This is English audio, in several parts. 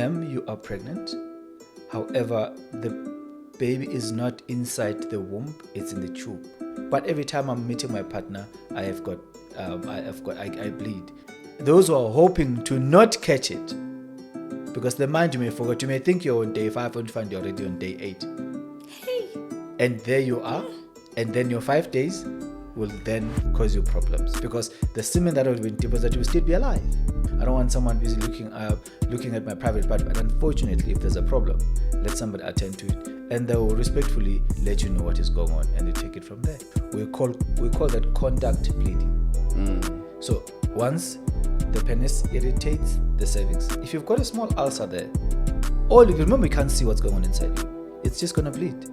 ma'am, you are pregnant. However, the baby is not inside the womb, it's in the tube. But every time I'm meeting my partner, I bleed. Those who are hoping to not catch it, because the mind you may forget, you may think you're on day 5 and find you're already on day 8. Hey. And there you are, and then your 5 days will then cause you problems, because the semen that will be deposited will still be alive. I don't want someone busy looking at my private part, but unfortunately, if there's a problem, let somebody attend to it, and they will respectfully let you know what is going on, and they take it from there. We call that contact bleeding. So once the penis irritates the cervix, if you've got a small ulcer there, all you remember, you can't see what's going on inside you. It's just gonna bleed,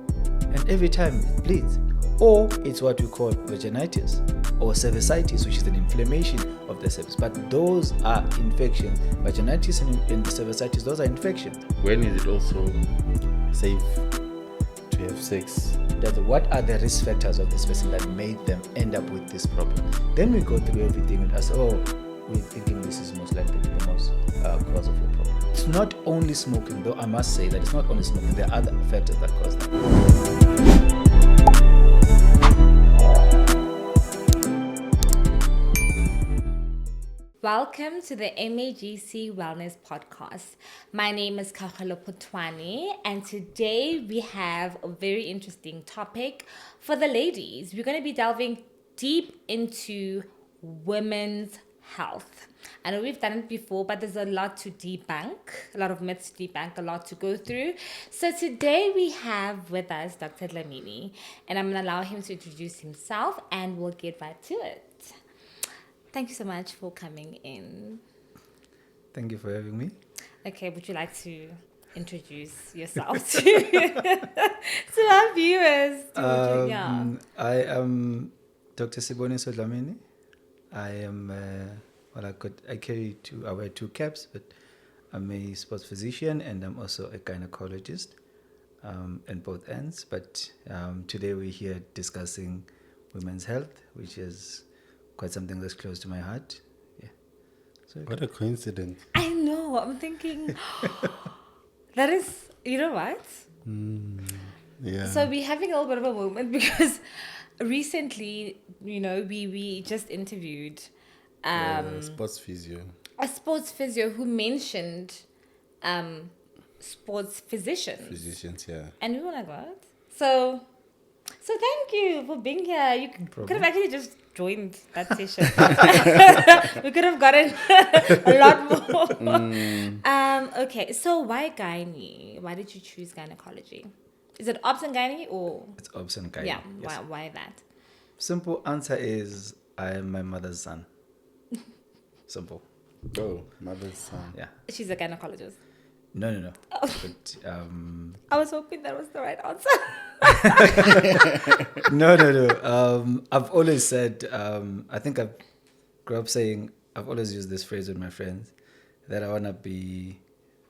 and every time it bleeds. Or it's what we call vaginitis or cervicitis, which is an inflammation of the cervix. But those are infections. Vaginitis and cervicitis, those are infections. When is it also safe to have sex? What are the risk factors of this person that made them end up with this problem? Then we go through everything and ask, we're thinking this is most likely the most cause of your problem. It's not only smoking, though I must say that it's not only smoking. There are other factors that cause that. Welcome to the Magc Wellness Podcast. My name is Kgaogelo Photoane, and today we have a very interesting topic for the ladies. We're going to be delving deep into women's health. I know we've done it before, but there's a lot to debunk, a lot of myths to debunk, a lot to go through. So today we have with us Dr. Dlamini, and I'm going to allow him to introduce himself, and we'll get right to it. Thank you so much for coming in. Thank you for having me. Okay, would you like to introduce yourself to our viewers? I am Dr. Siboniso Dlamini. I am, I wear 2 caps, but I'm a sports physician and I'm also a gynecologist in both ends. But today we're here discussing women's health, which is quite something that's close to my heart. Yeah. So what a coincidence. I know. I'm thinking that is, you know what? Yeah. So we're having a little bit of a moment because recently, we just interviewed sports physio. a sports physio who mentioned sports physicians, yeah. and we were like, what? So thank you for being here. You could have actually just joined that session. We could have gotten a lot more. Okay, so why gynae? Why did you choose gynecology? Is it obs and gynae or? It's obs and gynae. Yeah, yes. why that? Simple answer is I am my mother's son. Simple. Oh, mother's son. Yeah. She's a gynecologist. No. Oh. But, I was hoping that was the right answer. No. I've always said, I think I've grew up saying, I've always used this phrase with my friends, that I want to be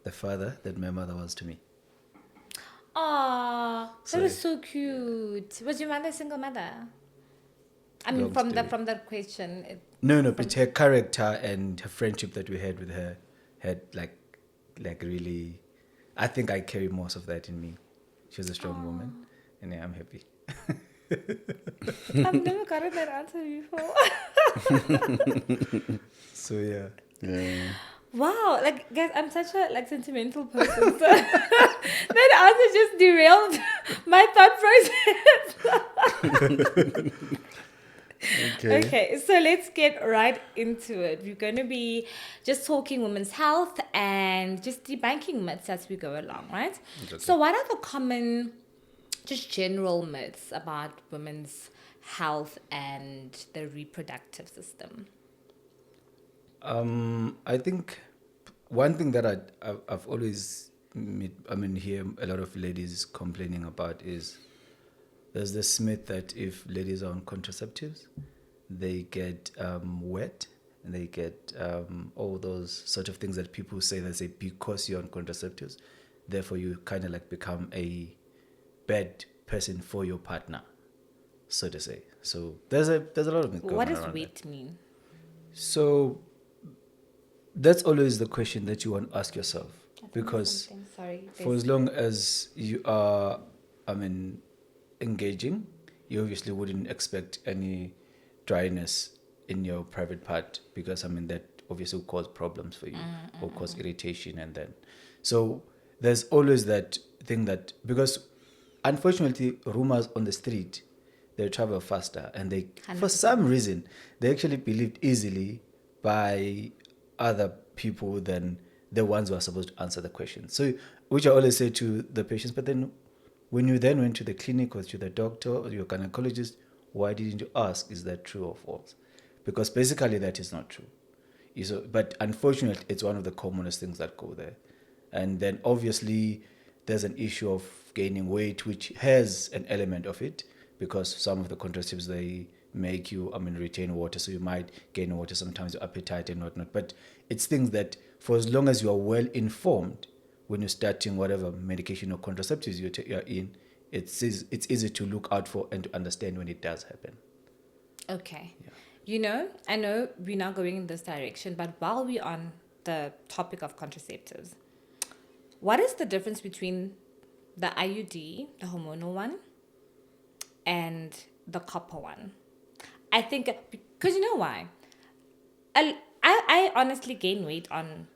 the father that my mother was to me. Aww, that is so cute. Was your mother a single mother? I mean, from that question. No, but her character and her friendship that we had with her had like really, I think I carry most of that in me. She was a strong woman, and yeah, I'm happy. I've never gotten that answer before. So yeah. Wow, guys, I'm such a sentimental person. So that answer just derailed my thought process. Okay, so let's get right into it. We're going to be just talking women's health and just debunking myths as we go along, right? Okay. So what are the common, just general myths about women's health and the reproductive system? I think one thing that I've always hear a lot of ladies complaining about is there's this myth that if ladies are on contraceptives, they get wet and they get all those sort of things that people say because you're on contraceptives, therefore you kind of become a bad person for your partner, so to say. So there's a lot of myth going on. What does around wet that. mean? So that's always the question that you want to ask yourself. because Sorry. for as long as you are, engaging, you obviously wouldn't expect any dryness in your private part because that obviously will cause problems for you or cause irritation, and then so there's always that thing that because unfortunately rumors on the street, they travel faster, and they 100%. for some reason they actually believed easily by other people than the ones who are supposed to answer the question. So, which I always say to the patients, but then when you then went to the clinic or to the doctor or your gynecologist, why didn't you ask, is that true or false? Because basically that is not true. But unfortunately, it's one of the commonest things that go there. And then obviously there's an issue of gaining weight, which has an element of it because some of the contraceptives, they make you, retain water. So you might gain water, sometimes your appetite and whatnot. But it's things that for as long as you are well informed, when you're starting whatever medication or contraceptives you're in, it's easy to look out for and to understand when it does happen. Okay. Yeah. I know we're now going in this direction, but while we're on the topic of contraceptives, what is the difference between the IUD, the hormonal one, and the copper one? I think, because you know why? I honestly gain weight on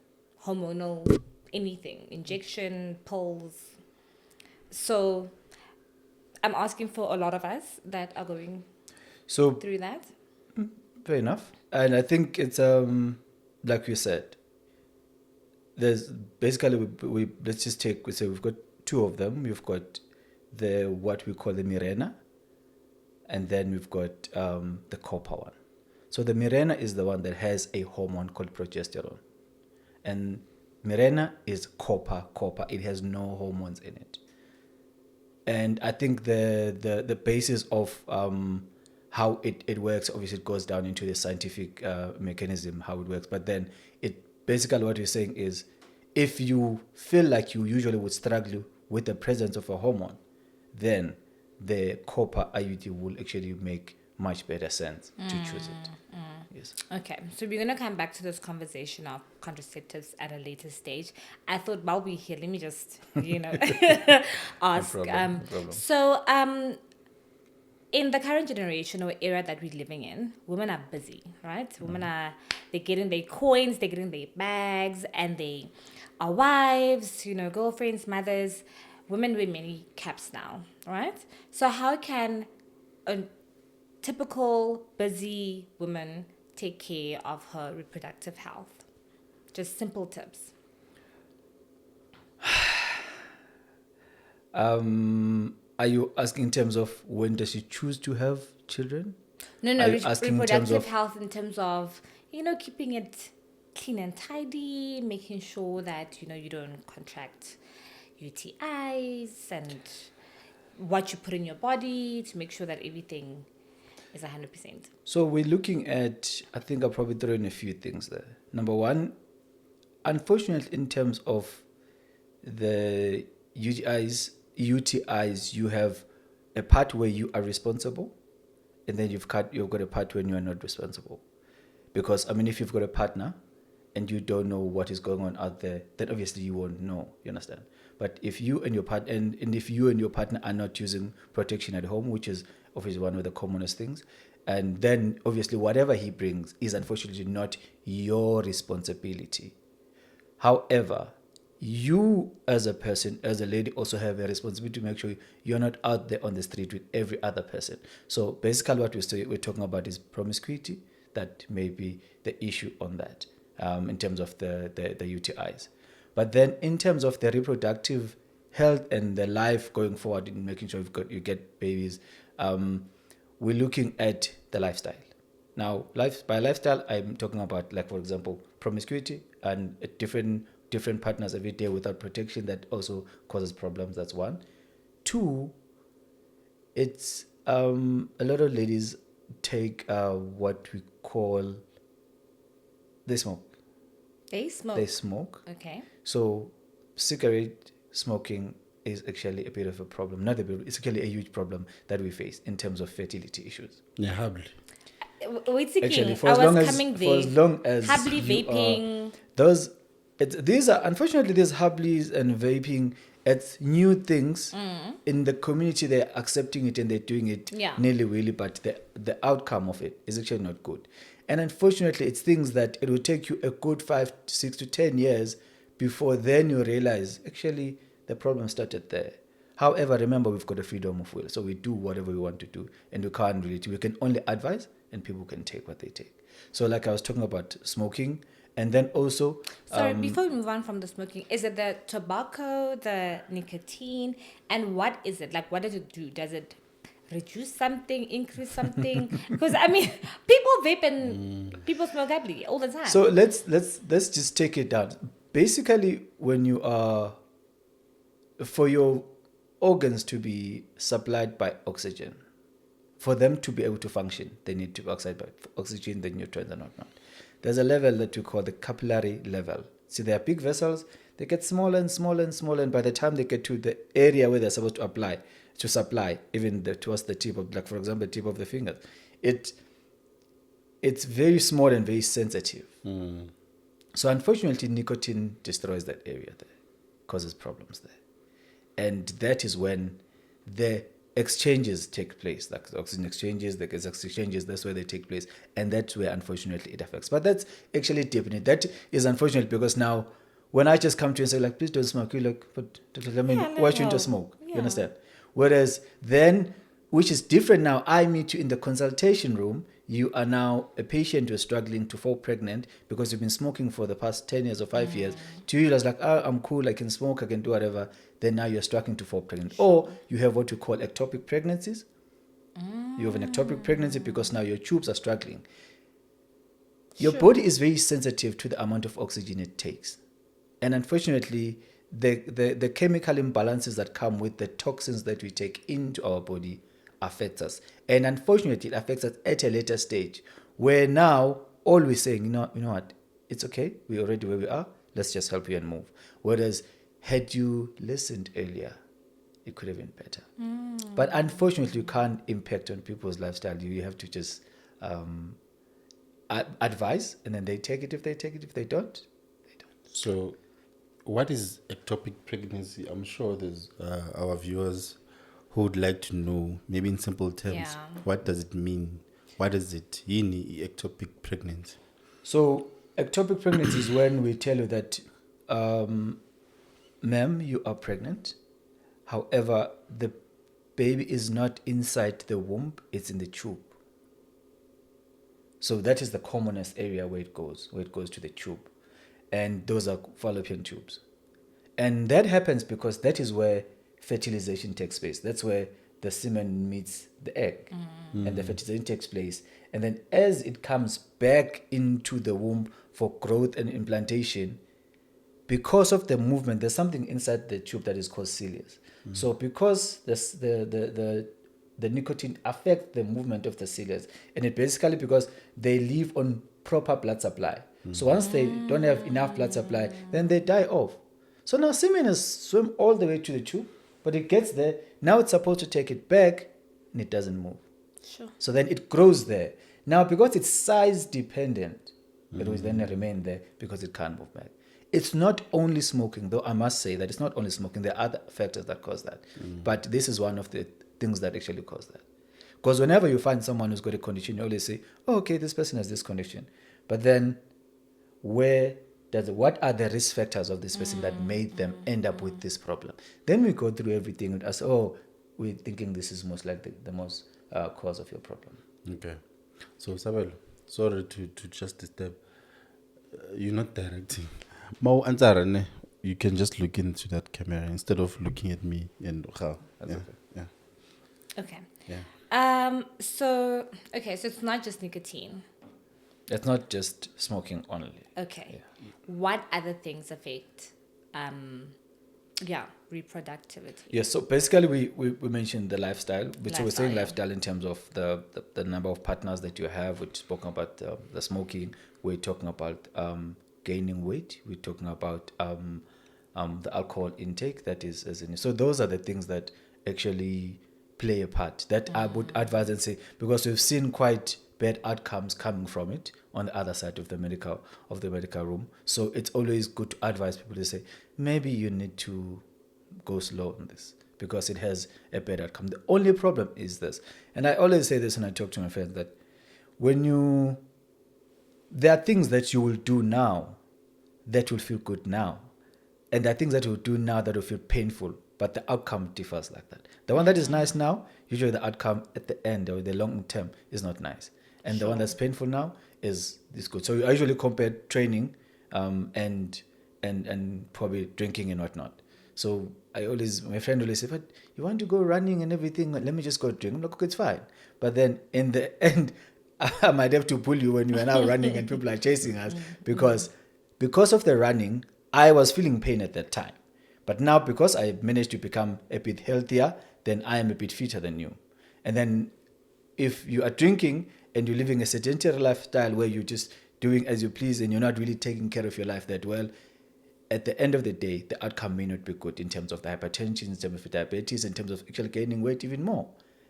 hormonal anything, injection, pills. So I'm asking for a lot of us that are going through that. Fair enough. And I think it's like you said, there's basically we let's just take, we say we've got two of them. We've got the what we call the Mirena, and then we've got the copper one. So the Mirena is the one that has a hormone called progesterone, and Mirena is copper. It has no hormones in it. And I think the basis of how it works, obviously it goes down into the scientific mechanism, how it works. But then it basically what you're saying is, if you feel like you usually would struggle with the presence of a hormone, then the copper IUD will actually make much better sense to choose it. Yes. Okay, so we're going to come back to this conversation of contraceptives at a later stage. I thought while we're here, let me just, ask. No problem. So, in the current generation or era that we're living in, women are busy, right? Women they're getting their coins, they're getting their bags, and they are wives, girlfriends, mothers. Women wear many caps now, right? So how can a typical busy woman take care of her reproductive health? Just simple tips. Are you asking in terms of when does she choose to have children? No, Are you asking in terms reproductive of health in terms of, keeping it clean and tidy, making sure that, you don't contract UTIs, and what you put in your body to make sure that everything is 100%. So we're looking at, I think I'll probably throw in a few things there. Number one, unfortunately, in terms of the UTIs, you have a part where you are responsible, and then you've got a part when you are not responsible. Because, if you've got a partner and you don't know what is going on out there, then obviously you won't know, you understand? But if you and your partner, and if you and your partner are not using protection at home, which is obviously one of the commonest things, and then obviously whatever he brings is unfortunately not your responsibility. However, you as a person, as a lady, also have a responsibility to make sure you're not out there on the street with every other person. So basically what we're talking about is promiscuity. That may be the issue on that, in terms of the UTIs. But then in terms of the reproductive health and the life going forward in making sure you get babies, we're looking at the lifestyle. Now, by lifestyle, I'm talking about, like, for example, promiscuity and different partners every day without protection. That also causes problems. That's one. Two, it's a lot of ladies take what we call, they smoke. They smoke. Okay. So cigarette smoking is actually a bit of a problem. It's actually a huge problem that we face in terms of fertility issues. Yeah, hardly. Wait, Actually, for as long as vaping. Happily vaping. Those These are, unfortunately, these hubblies and vaping, it's new things in the community. They're accepting it and they're doing it nearly willy, but the outcome of it is actually not good. And unfortunately, it's things that it will take you a good 5, 6 to 10 years before then you realize actually the problem started there. However, remember, we've got a freedom of will, so we do whatever we want to do, and we can't really. We can only advise, and people can take what they take. So, like I was talking about smoking, and then also. Sorry, before we move on from the smoking, is it the tobacco, the nicotine, and what is it? Like, what does it do? Does it reduce something, increase something? Because I mean, people vape and people smoke happily all the time. So let's just take it down. Basically, when you are, for your organs to be supplied by oxygen, for them to be able to function, they need to be supplied by oxygen, the nutrients and whatnot. There's a level that we call the capillary level. See, there are big vessels, they get smaller and smaller and smaller, and by the time they get to the area where they're supposed to supply, even towards the tip of, like for example, the tip of the fingers, it's very small and very sensitive. So unfortunately, nicotine destroys that area there, causes problems there. And that is when the exchanges take place, like the oxygen exchanges, the gas exchanges, that's where they take place. And that's where, unfortunately, it affects. But that's actually definite. That is unfortunate because now, when I just come to you and say, like, please don't smoke, you're like, but why shouldn't you smoke? You understand? Whereas then, which is different now, I meet you in the consultation room, you are now a patient who's struggling to fall pregnant because you've been smoking for the past 10 years or 5 years. To you, it's like, I'm cool, I can smoke, I can do whatever. Then now you're struggling to fall pregnant. Or you have what you call ectopic pregnancies. You have an ectopic pregnancy because now your tubes are struggling. Your body is very sensitive to the amount of oxygen it takes. And unfortunately, the chemical imbalances that come with the toxins that we take into our body affects us. And unfortunately, it affects us at a later stage where now all we're saying, you know what, it's okay, we're already where we are, let's just help you and move. Whereas had you listened earlier, it could have been better. But unfortunately, you can't impact on people's lifestyle. You have to just advise, and then they take it if they take it. If they don't, they don't. So, what is ectopic pregnancy? I'm sure there's our viewers who would like to know, maybe in simple terms, what does it mean? What is it? Ectopic pregnancy. So, ectopic pregnancy is when we tell you that, ma'am, you are pregnant. However, the baby is not inside the womb, it's in the tube. So that is the commonest area where it goes to the tube. And those are fallopian tubes. And that happens because that is where fertilization takes place. That's where the semen meets the egg. And the fertilization takes place. And then as it comes back into the womb for growth and implantation, because of the movement, there's something inside the tube that is called ciliars. So because the nicotine affects the movement of the ciliars, and it basically because they live on proper blood supply. So once they don't have enough blood supply, then they die off. So now semen has swum all the way to the tube, but it gets there. Now it's supposed to take it back, and it doesn't move. So then it grows there. Now because it's size dependent, it will then remain there because it can't move back. It's not only smoking, though I must say that it's not only smoking. There are other factors that cause that. But this is one of the things that actually cause that. Because whenever you find someone who's got a condition, you always say, oh, okay, this person has this condition. But then what are the risk factors of this person that made them end up with this problem? Then we go through everything and ask, oh, we're thinking this is most likely the most cause of your problem. Okay. So, Sabelo, sorry to just disturb. You're not directing. Mau answer, you can just look into that camera instead of looking at me and how. Okay. So it's not just nicotine. It's not just smoking only. Okay. Yeah. What other things affect reproductivity? Yes, so basically we mentioned the lifestyle. So we're saying lifestyle in terms of the number of partners that you have. We're spoken about the smoking. We're talking about gaining weight. We're talking about the alcohol intake that is so those are the things that actually play a part that I would advise and say, because we've seen quite bad outcomes coming from it on the other side of the medical room. So it's always good to advise people to say, maybe you need to go slow on this because it has a bad outcome. The only problem is this, and I always say this when I talk to my friends, that there are things that you will do now that will feel good now, and there are things that you will do now that will feel painful, but the outcome differs like that. The one that is nice now, usually the outcome at the end or the long term is not nice, and the one that's painful now is good. So I usually compare training and probably drinking and whatnot. So my friend always say, but you want to go running and everything, let me just go drink. I'm like, okay, it's fine. But then in the end, I might have to pull you when you are now running and people are chasing us because of the running, I was feeling pain at that time. But now because I managed to become a bit healthier, then I am a bit fitter than you. And then if you are drinking and you're living a sedentary lifestyle where you're just doing as you please and you're not really taking care of your life that well, at the end of the day, the outcome may not be good in terms of the hypertension, in terms of diabetes, in terms of actually gaining weight even more.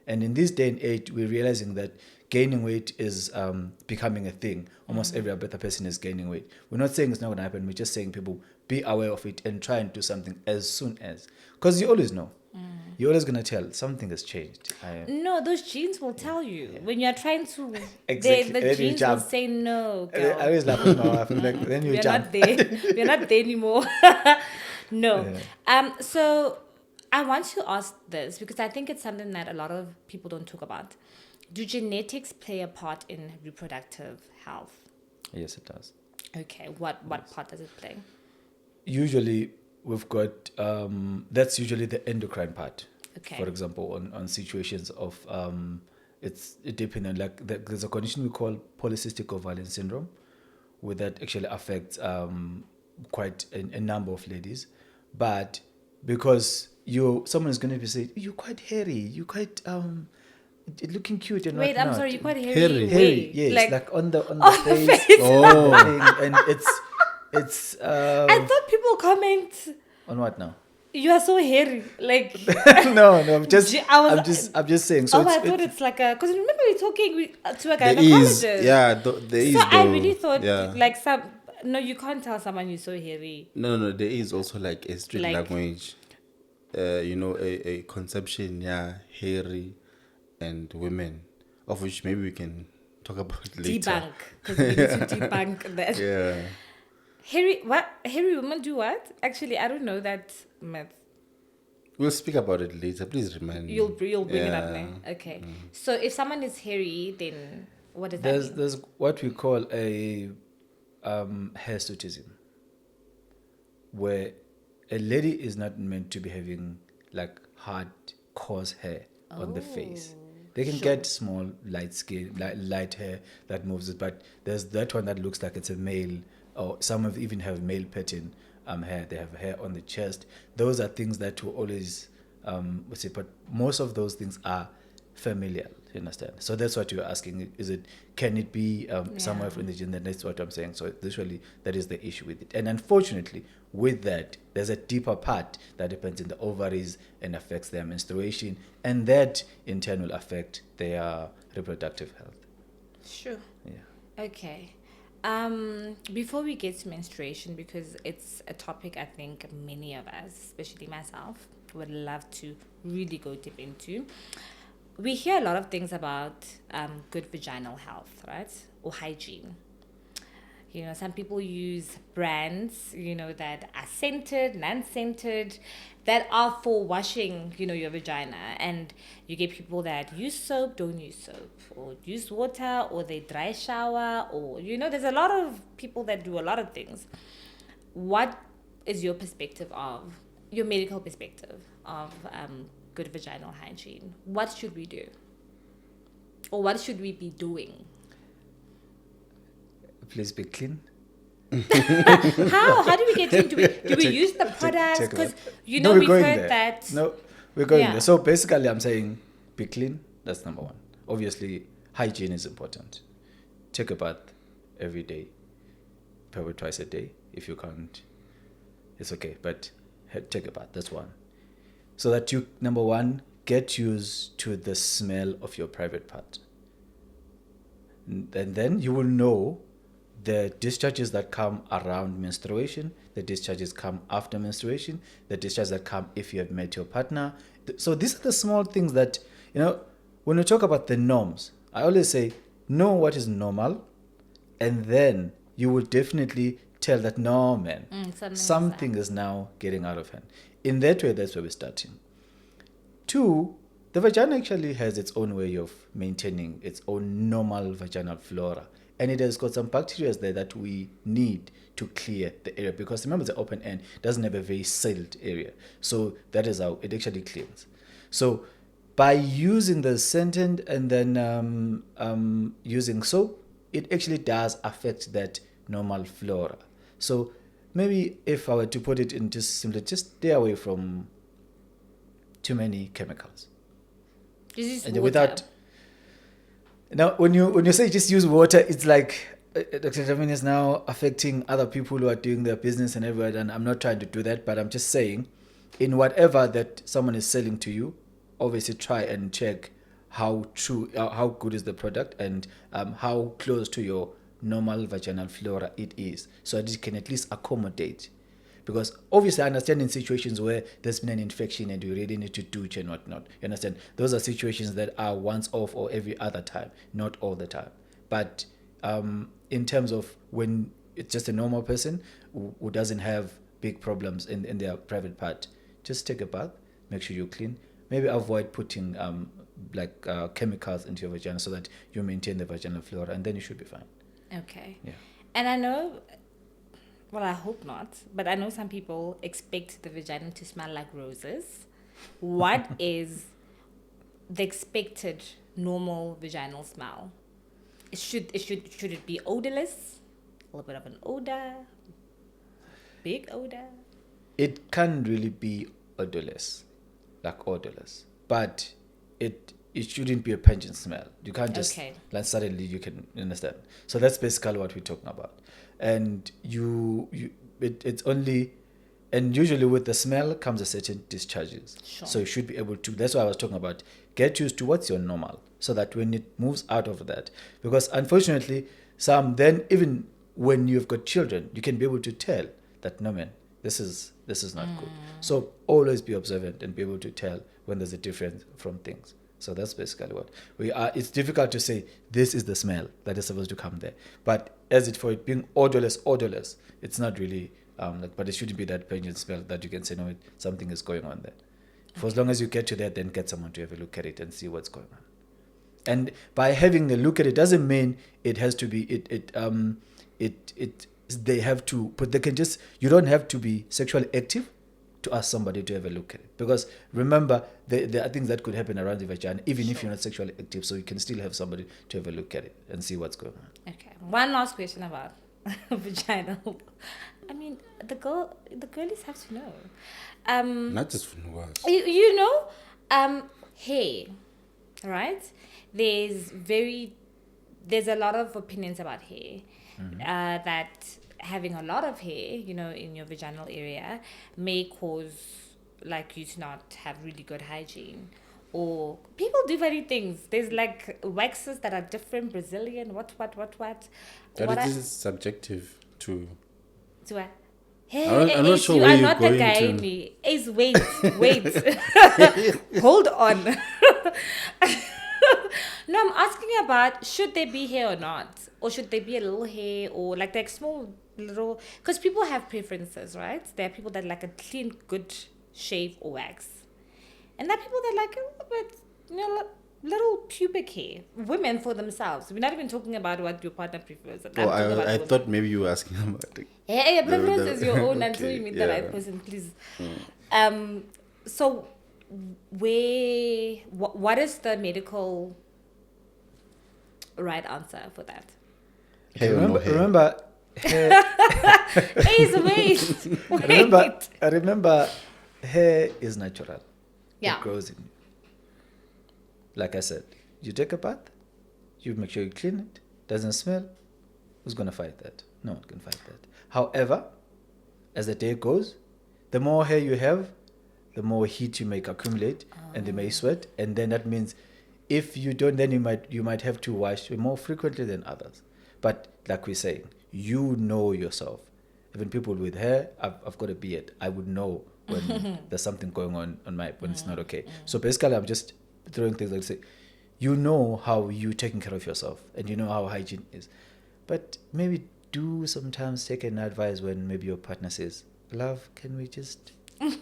And in this day and age, we're realizing that gaining weight is becoming a thing. Almost every other person is gaining weight. We're not saying it's not going to happen. We're just saying people be aware of it and try and do something as soon as. Because you always know. You're always going to tell something has changed. No, those genes will tell you. Yeah. When you're trying to... Exactly. The genes will say no, girl. I always laugh at my wife. Like, then you jump. We're not there anymore. No. Yeah. So I want to ask this because I think it's something that a lot of people don't talk about. Do genetics play a part in reproductive health? Yes, it does. Okay. What part does it play? Usually, we've got that's usually the endocrine part. Okay. For example, on situations of it depends on there's a condition we call polycystic ovarian syndrome, where that actually affects quite a number of ladies, but because someone is going to be saying you're quite hairy, you're quite looking cute and wait, whatnot. I'm sorry, you're quite hairy. Hairy, yes, like on the face. face. Oh, and it's. I thought people comment. On what now? You are so hairy, like. No, I'm just saying. So I thought it's like a, because remember we were talking to a there gynecologist. there is. So though, I really thought yeah. like some. No, you can't tell someone you're so hairy. No, there is also like a street language. A conception, hairy, and women, of which maybe we can talk about later. Debunk, because we need to debunk that. Yeah. Hairy women do what? Actually, I don't know that myth. We'll speak about it later. Please remind me. You'll bring it up now. Okay. So if someone is hairy, then what does that mean? There's what we call a hirsutism, where a lady is not meant to be having like hard, coarse hair on the face. They can get small, light skin, light hair that moves it, but there's that one that looks like it's a male, or some of even have male pattern hair. They have hair on the chest. Those are things that will always, but most of those things are familial. You understand? So that's what you're asking. Can it be somewhere from the gene? That's what I'm saying. So usually that is the issue with it. And unfortunately, with that, there's a deeper part that depends in the ovaries and affects their menstruation, and that in turn will affect their reproductive health. Sure. Yeah. Okay. Before we get to menstruation, because it's a topic I think many of us, especially myself, would love to really go deep into. We hear a lot of things about good vaginal health, right? Or hygiene. Some people use brands, that are scented, non-scented, that are for washing, your vagina. And you get people that use soap, don't use soap, or use water, or they dry shower, or, there's a lot of people that do a lot of things. What is your medical perspective of good vaginal hygiene? What should we do? Or what should we be doing? Please be clean. How do we get into it? Do we use the products? Because we've heard that. No, we're going there. So basically, I'm saying be clean. That's number one. Obviously, hygiene is important. Take a bath every day, probably twice a day. If you can't, it's okay. But take a bath. That's one. So that you, number one, get used to the smell of your private part. And then you will know the discharges that come around menstruation, the discharges come after menstruation, the discharges that come if you have met your partner. So these are the small things that, when we talk about the norms, I always say, know what is normal, and then you will definitely tell that, no, man, something is now getting out of hand. In that way, that's where we're starting. 2, the vagina actually has its own way of maintaining its own normal vaginal flora. And it has got some bacteria there that we need to clear the area. Because remember, the open end doesn't have a very sealed area. So that is how it actually cleans. So by using the scented and then using soap, it actually does affect that normal flora. So maybe if I were to put it in just simply, just stay away from too many chemicals. And without. Now, when you say just use water, it's like Dr. Dlamini is now affecting other people who are doing their business and everywhere. And I'm not trying to do that, but I'm just saying, in whatever that someone is selling to you, obviously try and check how good is the product, and how close to your normal vaginal flora it is, so that it can at least accommodate. Because obviously I understand in situations where there's been an infection and you really need to douche and whatnot. You understand? Those are situations that are once off or every other time, not all the time. But in terms of when it's just a normal person who doesn't have big problems in their private part, just take a bath, make sure you're clean. Maybe avoid putting chemicals into your vagina so that you maintain the vaginal flora, and then you should be fine. Okay. Yeah. And I know, well, I hope not, but I know some people expect the vagina to smell like roses. What is the expected normal vaginal smell? Should it be odorless? A little bit of an odor? Big odor? It can't really be odorless, but it shouldn't be a pungent smell. You can't just like suddenly you can understand. So that's basically what we're talking about. And it's only, and usually with the smell comes a certain discharges. Sure. So you should be able to, that's what I was talking about, get used to what's your normal, so that when it moves out of that, because unfortunately then even when you've got children, you can be able to tell that, no man, this is not good. So always be observant and be able to tell when there's a difference from things. So that's basically what we are. It's difficult to say this is the smell that is supposed to come there, but for it being odorless, it's not really but it shouldn't be that pungent smell that you can say, no, something is going on there. For as long as you get to that, then get someone to have a look at it and see what's going on. And by having a look at it doesn't mean it has to be they have to, but they can just, you don't have to be sexually active to ask somebody to have a look at it. Because remember, there are things that could happen around the vagina, even if you're not sexually active, so you can still have somebody to have a look at it and see what's going on. Okay. One last question about vagina. I mean, the girlies have to know. Not just from words. Hair, right? There's a lot of opinions about hair. That having a lot of hair, in your vaginal area may cause like you to not have really good hygiene. Or people do funny things. There's like waxes that are different, Brazilian, what. That is subjective to... To what? Hey, I'm not sure you where are you're not the going guy to. in me. Ace, wait. Hold on. No, I'm asking about, should there be hair or not? Or should there be a little hair, or like small little... Because people have preferences, right? There are people that like a clean, good shave or wax. And there are people that like a little bit, little pubic hair. Women for themselves. We're not even talking about what your partner prefers. I thought maybe you were asking about it. Hey, preference is your own until you meet the right person, please. So, what is the medical right answer for that? Remember, hair. Wait. Remember, hair is natural. Yeah. It grows in you. Like I said, you take a bath, you make sure you clean it, doesn't smell. Who's going to fight that? No one can fight that. However, as the day goes, the more hair you have, the more heat you may accumulate, and they may sweat, and then that means If you don't, then you might have to wash more frequently than others. But like we're saying, you know yourself. Even people with hair, I've got a beard. I would know when there's something going on when it's not okay. So basically, I'm just throwing things like say, you know how you taking care of yourself, and you know how hygiene is. But maybe do sometimes take an advice when maybe your partner says, "Love, can we just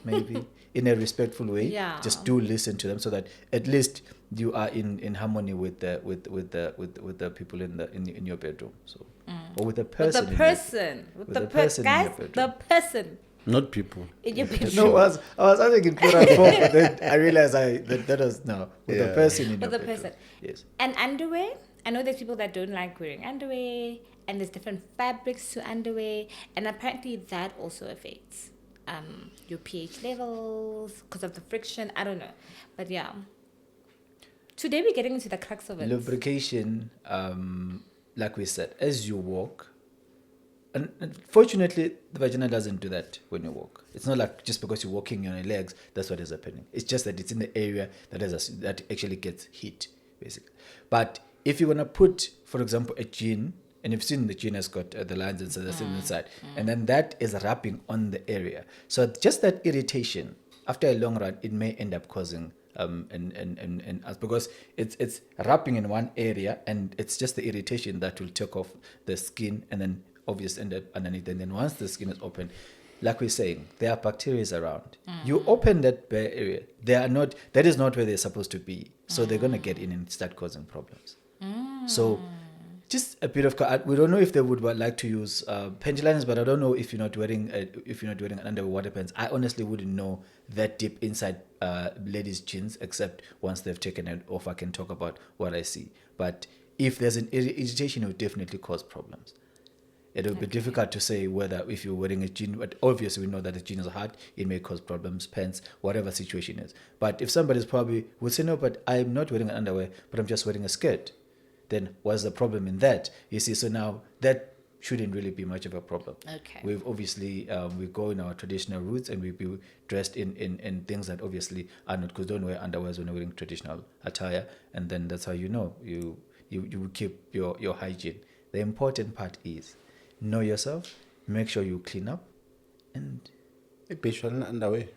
maybe in a respectful way, just do listen to them so that at least you are in harmony with the people in your bedroom, so or with the person the person in your bedroom. the person Not people. in your bedroom. No, I was having in plural form, but then I realized that was no with the person in your the bedroom. person. Yes. And underwear, I know there's people that don't like wearing underwear, and there's different fabrics to underwear, and apparently that also affects your pH levels because of the friction. I don't know, but yeah. Today we're getting into the crux of it. Lubrication, like we said, as you walk, and fortunately the vagina doesn't do that when you walk. It's not like just because you're walking on your legs, that's what is happening. It's just that it's in the area that actually gets heat, basically. But if you're gonna put, for example, a jean, and you've seen the jean has got the lines inside, that's inside, and then that is wrapping on the area. So just that irritation, after a long run, it may end up causing and because it's wrapping in one area, and it's just the irritation that will take off the skin, and then obviously end up underneath. And then once the skin is open, like we're saying, there are bacteria around. You open that bare area, that is not where they're supposed to be, so they're gonna get in and start causing problems. So just a bit of we don't know if they would like to use panty liners, but I don't know if you're not wearing an underwear, what happens. I honestly wouldn't know that deep inside ladies' jeans, except once they've taken it off, I can talk about what I see. But if there's an irritation, it will definitely cause problems. It will be difficult to say whether if you're wearing a jean, but obviously we know that the jean is hard, it may cause problems, pants, whatever situation is. But if somebody's probably would say, no, but I'm not wearing an underwear, but I'm just wearing a skirt, then what's the problem in that? You see, so now that shouldn't really be much of a problem. Okay. We've obviously, we go in our traditional roots, and we be dressed in things that obviously are not, because don't wear underwears when you're wearing traditional attire, and then that's how you know you keep your hygiene. The important part is know yourself, make sure you clean up, and Special underwear.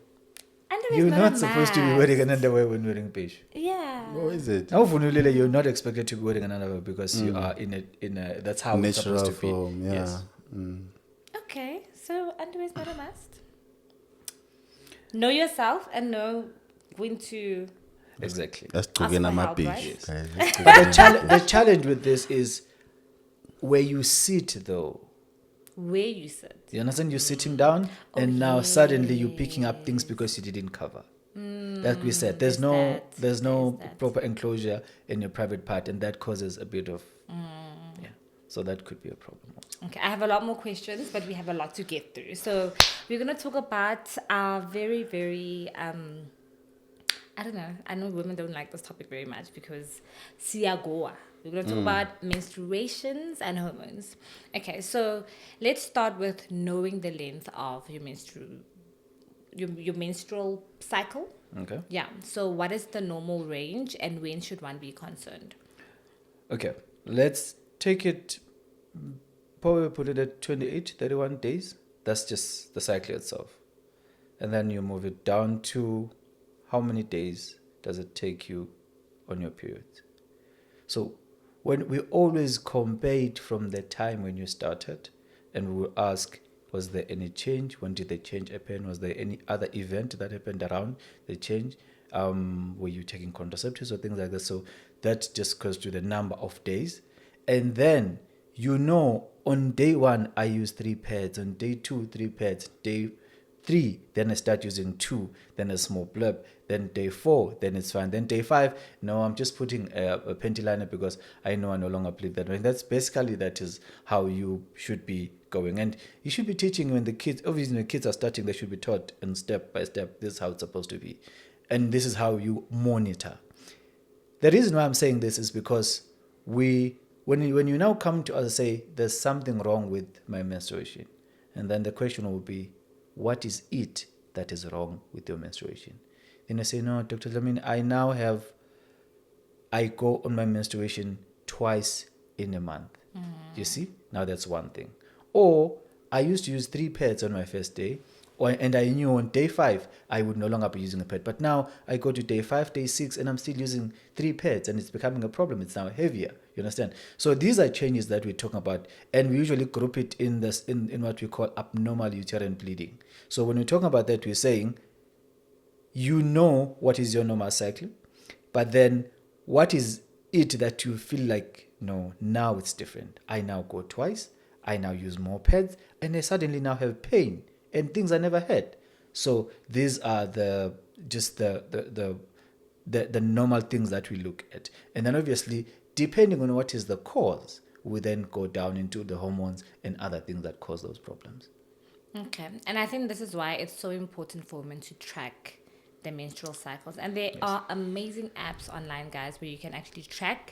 Underwear you're is not a supposed to be must. wearing an underwear when wearing beige. Yeah. What is it? Now, you're not expected to be wearing an underwear because you are in a that's how it's Natural supposed to be. form, yeah. Yes. Okay, so underwear is not a must. Know yourself and know when to. Exactly. That's Ask to for my help, page. right? Guys. But the challenge with this is where you sit, though. Where you sit. You understand? You're sitting down, and now suddenly you're picking up things because you didn't cover. Like we said, there's no proper enclosure in your private part, and that causes a bit of yeah. So that could be a problem also. Okay, I have a lot more questions, but we have a lot to get through. So we're gonna talk about our very, very I don't know. I know women don't like this topic very much because siagoa. We're going to talk about menstruations and hormones. Okay, so let's start with knowing the length of your menstrual cycle. Okay. Yeah. So what is the normal range, and when should one be concerned? Okay. Let's take it. Probably put it at 28, 31 days. That's just the cycle itself, and then you move it down to how many days does it take you on your period. So when we always compare it from the time when you started, and we will ask, was there any change? When did the change happen? Was there any other event that happened around the change? Were you taking contraceptives or things like that? So that just goes to the number of days. And then, on day 1, I use 3 pads. On day 2, 3 pads. Day 3, then I start using 2, then a small blurb. Then day 4, then it's fine. Then day 5, no, I'm just putting a panty liner because I know I no longer believe that. And that is how you should be going. And you should be teaching when the kids are starting, they should be taught and step by step, this is how it's supposed to be. And this is how you monitor. The reason why I'm saying this is because when you now come to us and say, there's something wrong with my menstruation, and then the question will be, what is it that is wrong with your menstruation? Then I say, no, Dr. Dlamini, I I go on my menstruation twice in a month. You see? Now that's one thing. Or I used to use 3 pads on my first day, and I knew on day 5 I would no longer be using a pad. But now I go to day 5, day 6, and I'm still using 3 pads, and it's becoming a problem. It's now heavier. You understand? So these are changes that we're talking about, and we usually group it in this in what we call abnormal uterine bleeding. So when we're talking about that, we're saying you know what is your normal cycle, but then what is it that you feel like, no, now it's different. I now go twice, I now use more pads, and I suddenly now have pain and things I never had. So these are the normal things that we look at. And then obviously, depending on what is the cause, we then go down into the hormones and other things that cause those problems. Okay. And I think this is why it's so important for women to track their menstrual cycles. And there are amazing apps online, guys, where you can actually track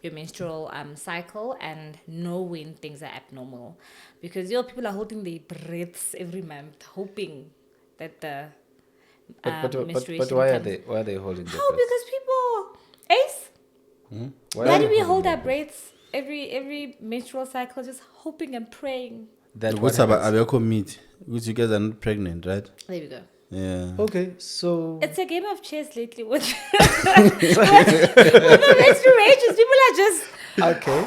your menstrual cycle and know when things are abnormal. Because people are holding their breaths every month, hoping that the menstruation but why comes. are they holding their Oh, breaths? because people, Ace, Why why are do they we holding hold their our breaths every menstrual cycle, just hoping and praying? That what What's about happens? Abeko meat? Which you guys are not pregnant, right? There we go. Yeah. Okay, so It's a game of chess lately with, with the menstruations. People are just, okay.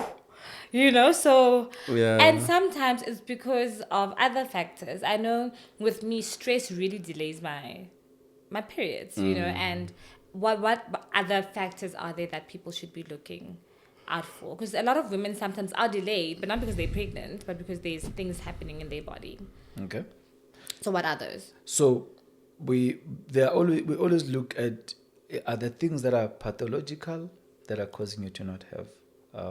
so. Yeah. And sometimes it's because of other factors. I know with me, stress really delays my periods, and what other factors are there that people should be looking out for? Because a lot of women sometimes are delayed, but not because they're pregnant, but because there's things happening in their body. Okay. So what are those? So we always look at are the things that are pathological that are causing you to not have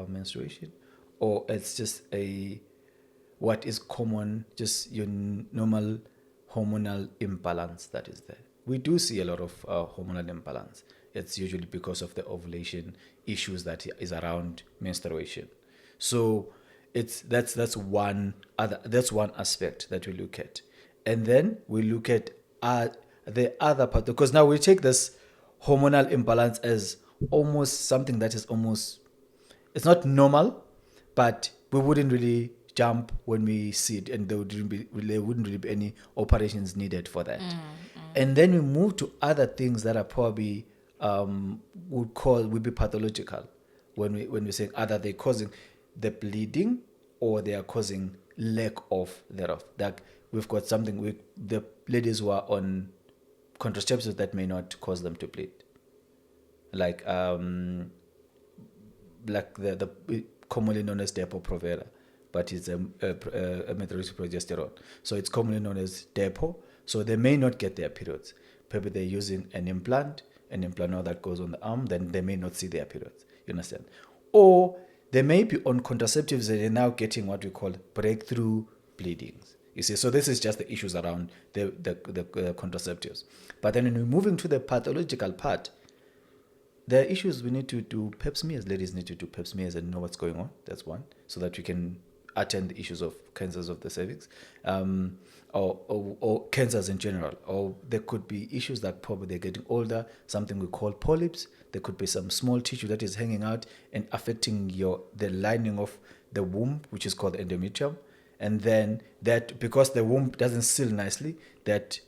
menstruation, or it's just what is common, just your normal hormonal imbalance that is there. We do see a lot of hormonal imbalance. It's usually because of the ovulation issues that is around menstruation. So that's one aspect that we look at, and then we look at the other part, because now we take this hormonal imbalance as almost something that is almost, it's not normal, but we wouldn't really jump when we see it, and there wouldn't really be any operations needed for that. And then we move to other things that are probably would be pathological when we say either they're causing the bleeding or they are causing lack of thereof. Like we've got something with the ladies who are on contraceptives that may not cause them to bleed, like the commonly known as Depo-Provera, but it's a progesterone. So it's commonly known as Depo. So they may not get their periods. Maybe they're using an implant now that goes on the arm, then they may not see their periods. You understand? Or they may be on contraceptives and they're now getting what we call breakthrough bleedings. You see, so this is just the issues around the contraceptives. But then when we're moving to the pathological part, there are issues we need to do pap smears. Ladies need to do pap smears and know what's going on. That's one, so that we can attend the issues of cancers of the cervix, or cancers in general. Or there could be issues that probably they're getting older, something we call polyps. There could be some small tissue that is hanging out and affecting the lining of the womb, which is called endometrium. And then that, because the womb doesn't seal nicely, that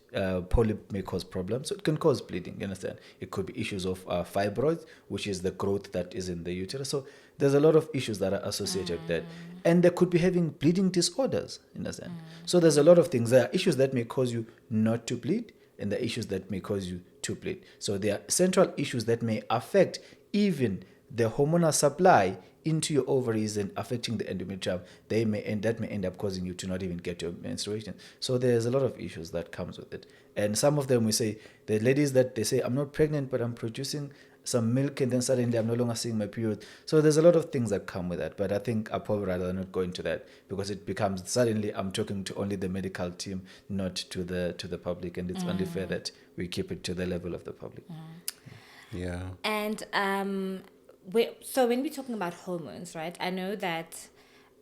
polyp may cause problems. So it can cause bleeding, you understand? It could be issues of fibroids, which is the growth that is in the uterus. So there's a lot of issues that are associated with that. And they could be having bleeding disorders, you understand? So there's a lot of things. There are issues that may cause you not to bleed, and there are issues that may cause you to bleed. So there are central issues that may affect even the hormonal supply into your ovaries and affecting the endometrium. That may end up causing you to not even get your menstruation. So there's a lot of issues that comes with it. And some of them, we say, the ladies that they say, I'm not pregnant, but I'm producing some milk, and then suddenly I'm no longer seeing my period. So there's a lot of things that come with that. But I think I'd probably rather not go into that, because it becomes suddenly I'm talking to only the medical team, not to the public, and it's only fair that we keep it to the level of the public. Yeah. And so when we're talking about hormones, right? I know that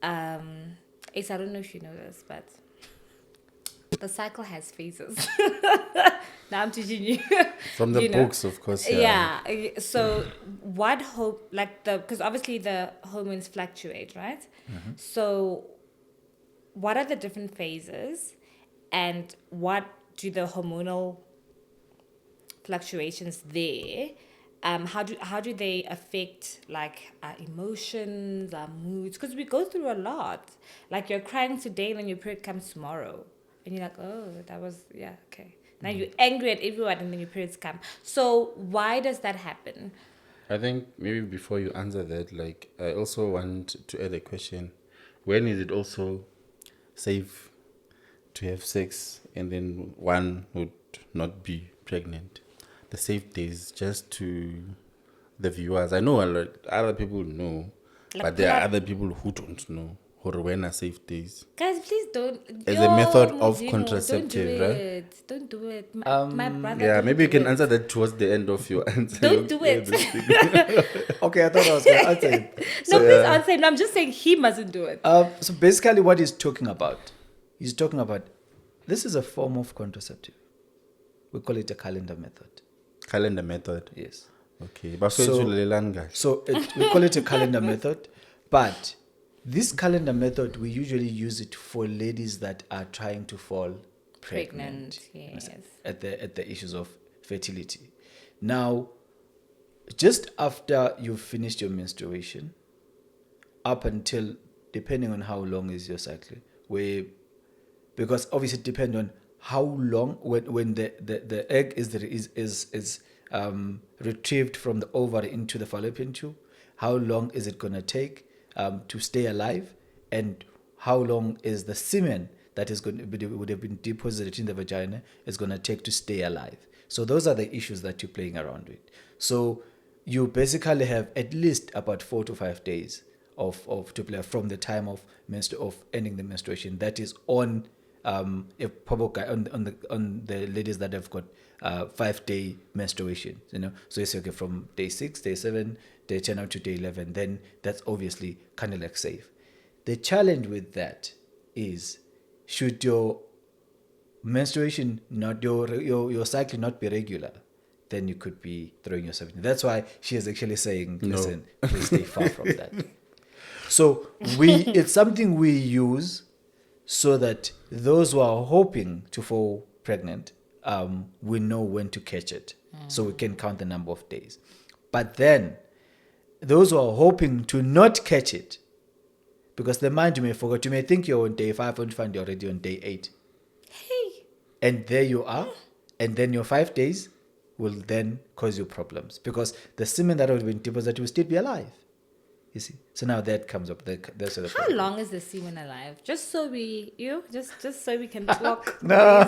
Ace, I don't know if you know this, but The cycle has phases. Now I'm teaching you. From the books, of course. Yeah. Yeah. So what hope, like because obviously the hormones fluctuate, right? So what are the different phases and what do the hormonal fluctuations there, how do they affect like our emotions, our moods? Because we go through a lot. Like you're crying today and then your period comes tomorrow. And you're like, oh, that was, yeah, okay. Now you're angry at everyone and then your periods come. So why does that happen? I think maybe before you answer that, like, I also want to add a question. When is it also safe to have sex and then one would not be pregnant? The safe days, just to the viewers. I know a lot, other people know, Like, but there are other people who don't know. Or when are safe days? Guys, please don't. As a method of Mujingo, contraceptive, right? Don't do it. My brother. Yeah, don't maybe you do can it. answer that towards the end of your answer. Don't do it. Okay, I thought I was going to answer it. No, please answer. No, I'm just saying he mustn't do it. So basically, what he's talking about, this is a form of contraceptive. We call it a calendar method. Calendar method. Yes. Okay. But We call it a calendar method, but this calendar method, we usually use it for ladies that are trying to fall pregnant. Yes. At the issues of fertility. Now, just after you've finished your menstruation, up until, depending on how long is your cycle, because obviously it depends on how long, when the egg is retrieved from the ovary into the fallopian tube, how long is it going to take to stay alive, and how long is the semen that would have been deposited in the vagina is going to take to stay alive. So those are the issues that you're playing around with. So you basically have at least about 4 to 5 days of to play from the time of ending the menstruation. That is on on the ladies that have got 5-day menstruation. So it's okay from day 6, day 7, day 10 up to day 11. Then that's obviously kind of like safe. The challenge with that is, should your menstruation not your cycle not be regular, then you could be throwing yourself in. That's why she is actually saying, listen, please stay far from that. So it's something we use so that those who are hoping to fall pregnant, we know when to catch it. So we can count the number of days. But then those who are hoping to not catch it, because the mind you may forget, you may think you're on day 5 and find you're already on day 8. Hey. And there you are. And then your 5 days will then cause you problems, because the semen that would have been deposited will still be alive. You see? So now that comes up. That's the How problem. long is the semen alive? Just so we so we can talk. No.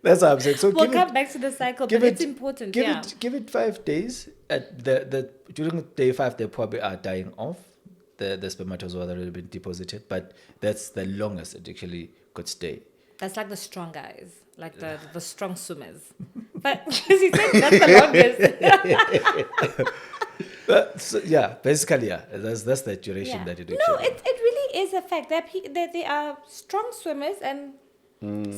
That's what I'm saying. So We'll come back to the cycle, but it's important. Give it 5 days. At during day 5, they probably are dying off. The spermatozoa that would have been deposited, but that's the longest it actually could stay. That's like the strong guys, like the strong swimmers. But because he said that's the longest. Basically, that's the duration that it actually. No, it really is a fact that they are strong swimmers and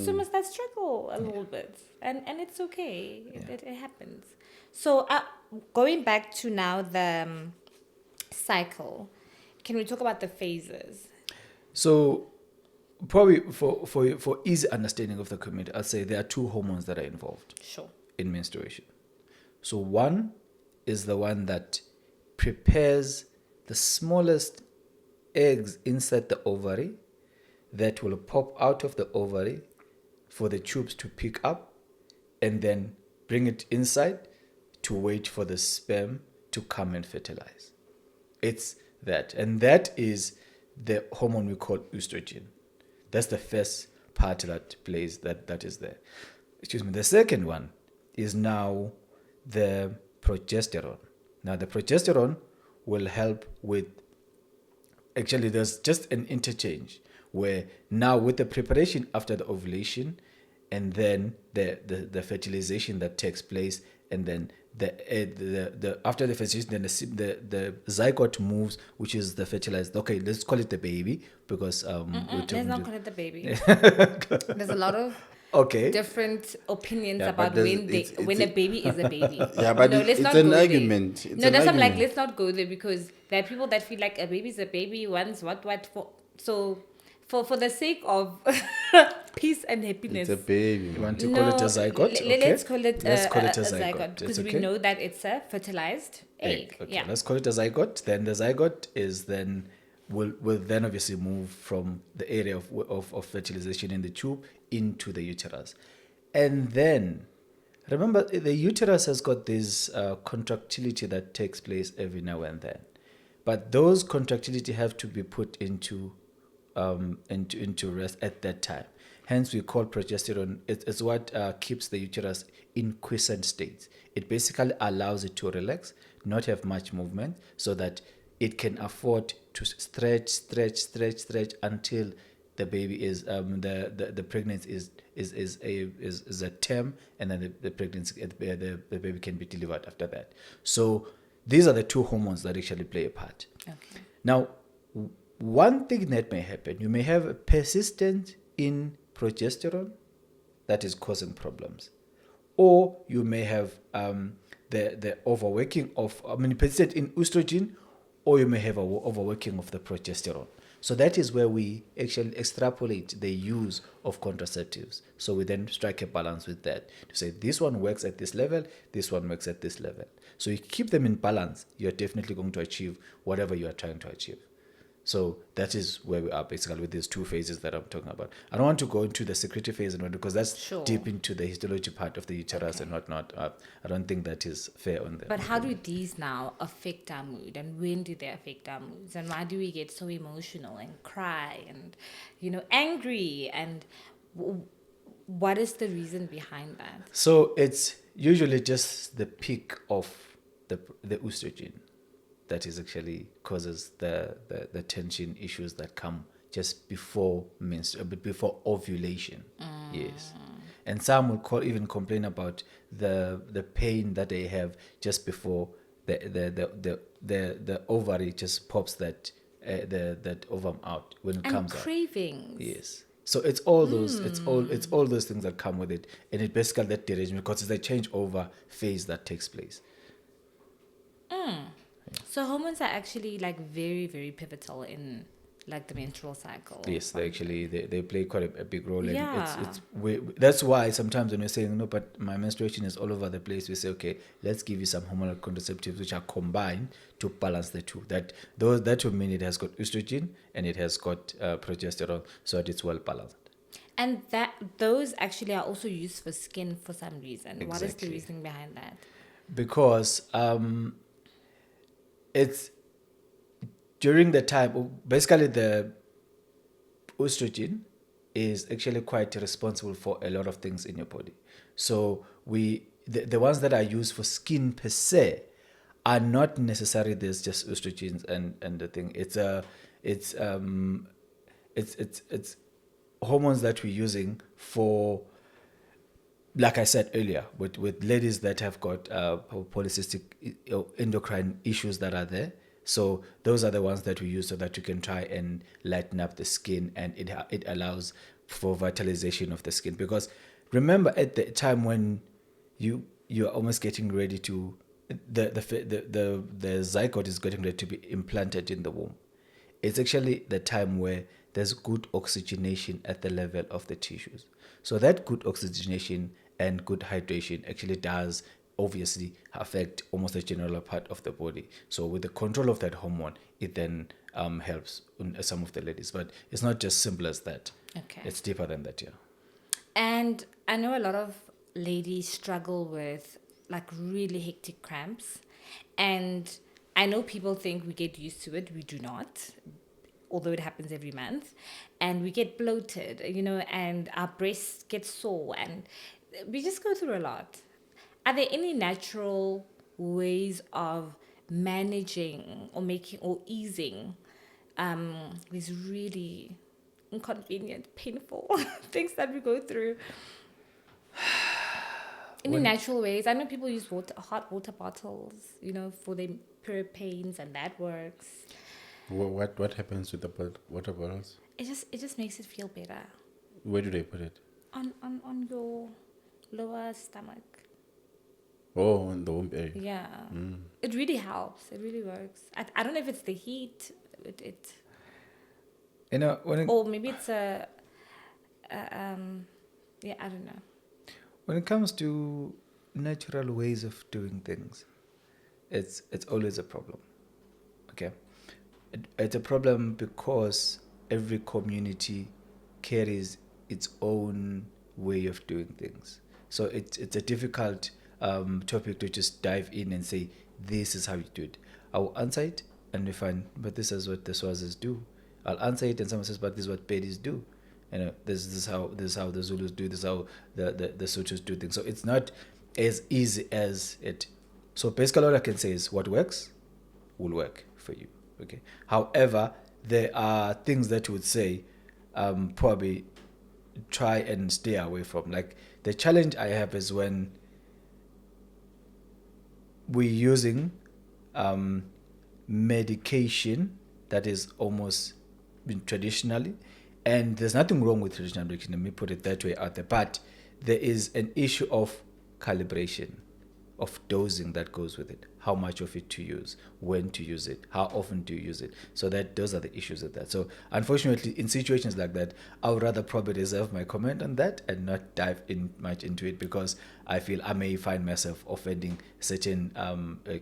swimmers that struggle a little bit, and it's okay. It happens. So going back to now the cycle, can we talk about the phases? So probably for easy understanding of the community, I'll say there are 2 hormones that are involved. Sure. In menstruation. So one is the one that prepares the smallest eggs inside the ovary that will pop out of the ovary for the tubes to pick up and then bring it inside to wait for the sperm to come and fertilize. It's that. And that is the hormone we call estrogen. That's the first part that plays, that is there. The second one is now the progesterone. Now the progesterone will help with, actually there's just an interchange where now with the preparation after the ovulation and then the fertilization that takes place and then the after the fertilization, then the zygote moves, which is the fertilized. Okay, let's call it the baby because Let's not call it the baby. There's a lot of okay. different opinions Yeah, about but when a baby is a baby. Yeah, but let's it's not an go argument. there. It's No, an that's what I'm like. argument. Let's not go there because there are people that feel like a baby's a baby. Once what for. So, for the sake of peace and happiness, It's a baby. You want to no, call it a zygote? Okay. let's call it Let's a, call it a a zygote zygote. because It's we okay. know that it's a fertilized egg. Okay, Yeah. let's call it a zygote. Then the zygote is then will then obviously move from the area of fertilization in the tube into the uterus, and then remember the uterus has got this contractility that takes place every now and then, but those contractility have to be put into rest at that time. Hence, we call progesterone. It's what keeps the uterus in quiescent state. It basically allows it to relax, not have much movement, so that it can afford to stretch until the baby is the pregnancy is a term, and then the pregnancy the baby can be delivered after that. So these are the two hormones that actually play a part. Okay. Now, one thing that may happen, you may have a persistent in progesterone that is causing problems, or you may have the overworking of persistent in estrogen, or you may have a overworking of the progesterone. So that is where we actually extrapolate the use of contraceptives. So we then strike a balance with that to say this one works at this level, this one works at this level. So you keep them in balance, you're definitely going to achieve whatever you are trying to achieve. So that is where we are basically with these two phases that I'm talking about. I don't want to go into the secretive phase and what, because that's Sure. deep into the histology part of the uterus and whatnot. I don't think that is fair on them. But how do these now affect our mood, and when do they affect our moods, and why do we get so emotional and cry and angry, and what is the reason behind that? So it's usually just the peak of the estrogen that is actually causes the tension issues that come just before before ovulation. Yes. And some will even complain about the pain that they have just before the ovary just pops that ovum out when it And comes out. cravings. Yes. So it's all those it's all those things that come with it, and it basically that derangement because it's a changeover phase that takes place. So hormones are actually like very, very pivotal in like the menstrual cycle. Yes, they play quite a big role. Yeah. And that's why sometimes when you're saying, no, but my menstruation is all over the place, we say, okay, let's give you some hormonal contraceptives which are combined to balance the two. That will mean it has got estrogen and it has got progesterone, so that it's well balanced. And those actually are also used for skin for some reason. What is the Exactly. reasoning behind that? Because it's during the time, basically the estrogen is actually quite responsible for a lot of things in your body. So the ones that are used for skin per se are not necessarily there's just estrogens and the thing. It's hormones that we're using for, like I said earlier, with ladies that have got polycystic endocrine issues that are there. So those are the ones that we use so that you can try and lighten up the skin, and it allows for vitalization of the skin. Because remember, at the time when you're almost getting ready to the zygote is getting ready to be implanted in the womb, it's actually the time where there's good oxygenation at the level of the tissues. So that good oxygenation and good hydration actually does obviously affect almost the general part of the body. So with the control of that hormone, it then helps some of the ladies. But it's not just simple as that. Okay. It's deeper than that, yeah. And I know a lot of ladies struggle with like really hectic cramps. And I know people think we get used to it. We do not, although it happens every month. And we get bloated, and our breasts get sore. And we just go through a lot. Are there any natural ways of managing or making or easing these really inconvenient, painful things that we go through? Any natural ways? I know people use hot water bottles, for their period pains, and that works. What happens with the water bottles? It just makes it feel better. Where do they put it? On your lower stomach. Oh, on the womb area. Yeah. It really helps. It really works. I don't know if it's the heat. Or maybe it's yeah, I don't know. When it comes to natural ways of doing things, it's always a problem. Okay, it's a problem because every community carries its own way of doing things. So it's a difficult topic to just dive in and say this is how you do it. I'll answer it and we find, but this is what the Swazis do. I'll answer it and someone says, but this is what Pedis do. This is how the Zulus do. This is how the Sotos do things. So it's not as easy as it. So basically, what I can say is, what works will work for you. Okay. However, there are things that you would say, probably try and stay away from. Like the challenge I have is when we're using medication that is almost traditionally. And there's nothing wrong with traditional medicine, let me put it that way out there. But there is an issue of calibration, of dosing that goes with it. How much of it to use, when to use it, how often do you use it. So those are the issues with that. So unfortunately, in situations like that, I would rather probably reserve my comment on that and not dive in much into it, because I feel I may find myself offending certain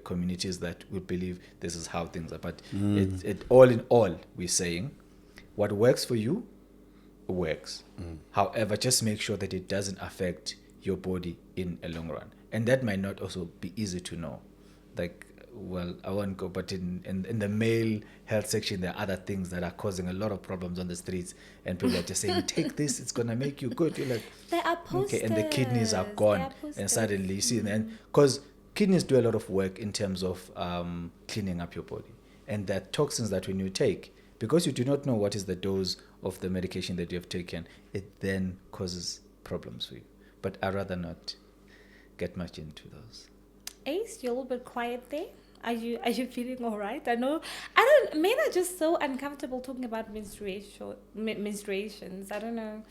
communities that would believe this is how things are. But it all in all, we're saying what works for you works. However, just make sure that it doesn't affect your body in a long run. And that might not also be easy to know. Like, well, I won't go, but in the male health section, there are other things that are causing a lot of problems on the streets. And people are just saying, take this, it's going to make you good. You're like, there are posters. Okay, and the kidneys are gone. And suddenly you see, and because kidneys do a lot of work in terms of cleaning up your body. And there are toxins that when you take, because you do not know what is the dose of the medication that you have taken, it then causes problems for you. But I'd rather not get much into those. Ace, you're a little bit quiet there. Are you feeling all right? Men are just so uncomfortable talking about menstruations. I don't know.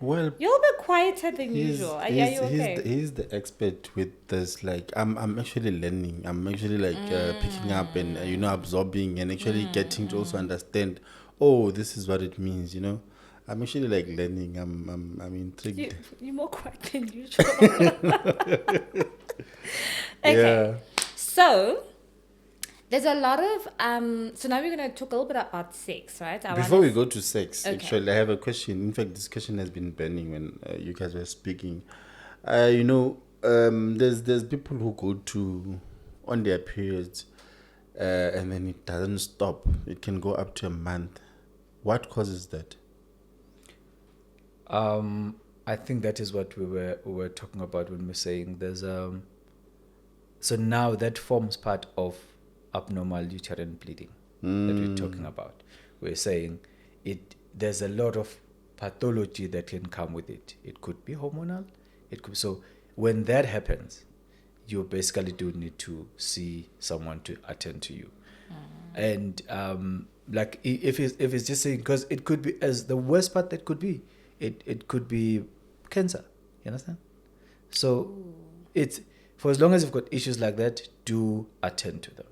Well, you're a little bit quieter than usual. Are you okay? He's the expert with this. Like, I'm actually learning. I'm actually picking up and absorbing and actually getting to also understand. Oh, this is what it means. I'm actually learning. I'm intrigued. You're more quiet than usual. Okay. Yeah. So there's a lot of so now we're going to talk a little bit about sex, right? Before we go to sex, okay. Actually, I have a question. In fact, this question has been burning when you guys were speaking. There's people who go on their periods and then it doesn't stop. It can go up to a month. What causes that? I think that is what we were talking about when we're saying there's so now that forms part of abnormal uterine bleeding that we're talking about. We're saying there's a lot of pathology that can come with it. It could be hormonal. So when that happens, you basically do need to see someone to attend to you. And if it's just saying, because it could be, as the worst part that could be, it could be cancer. You understand? So it's, for as long as you've got issues like that, do attend to them.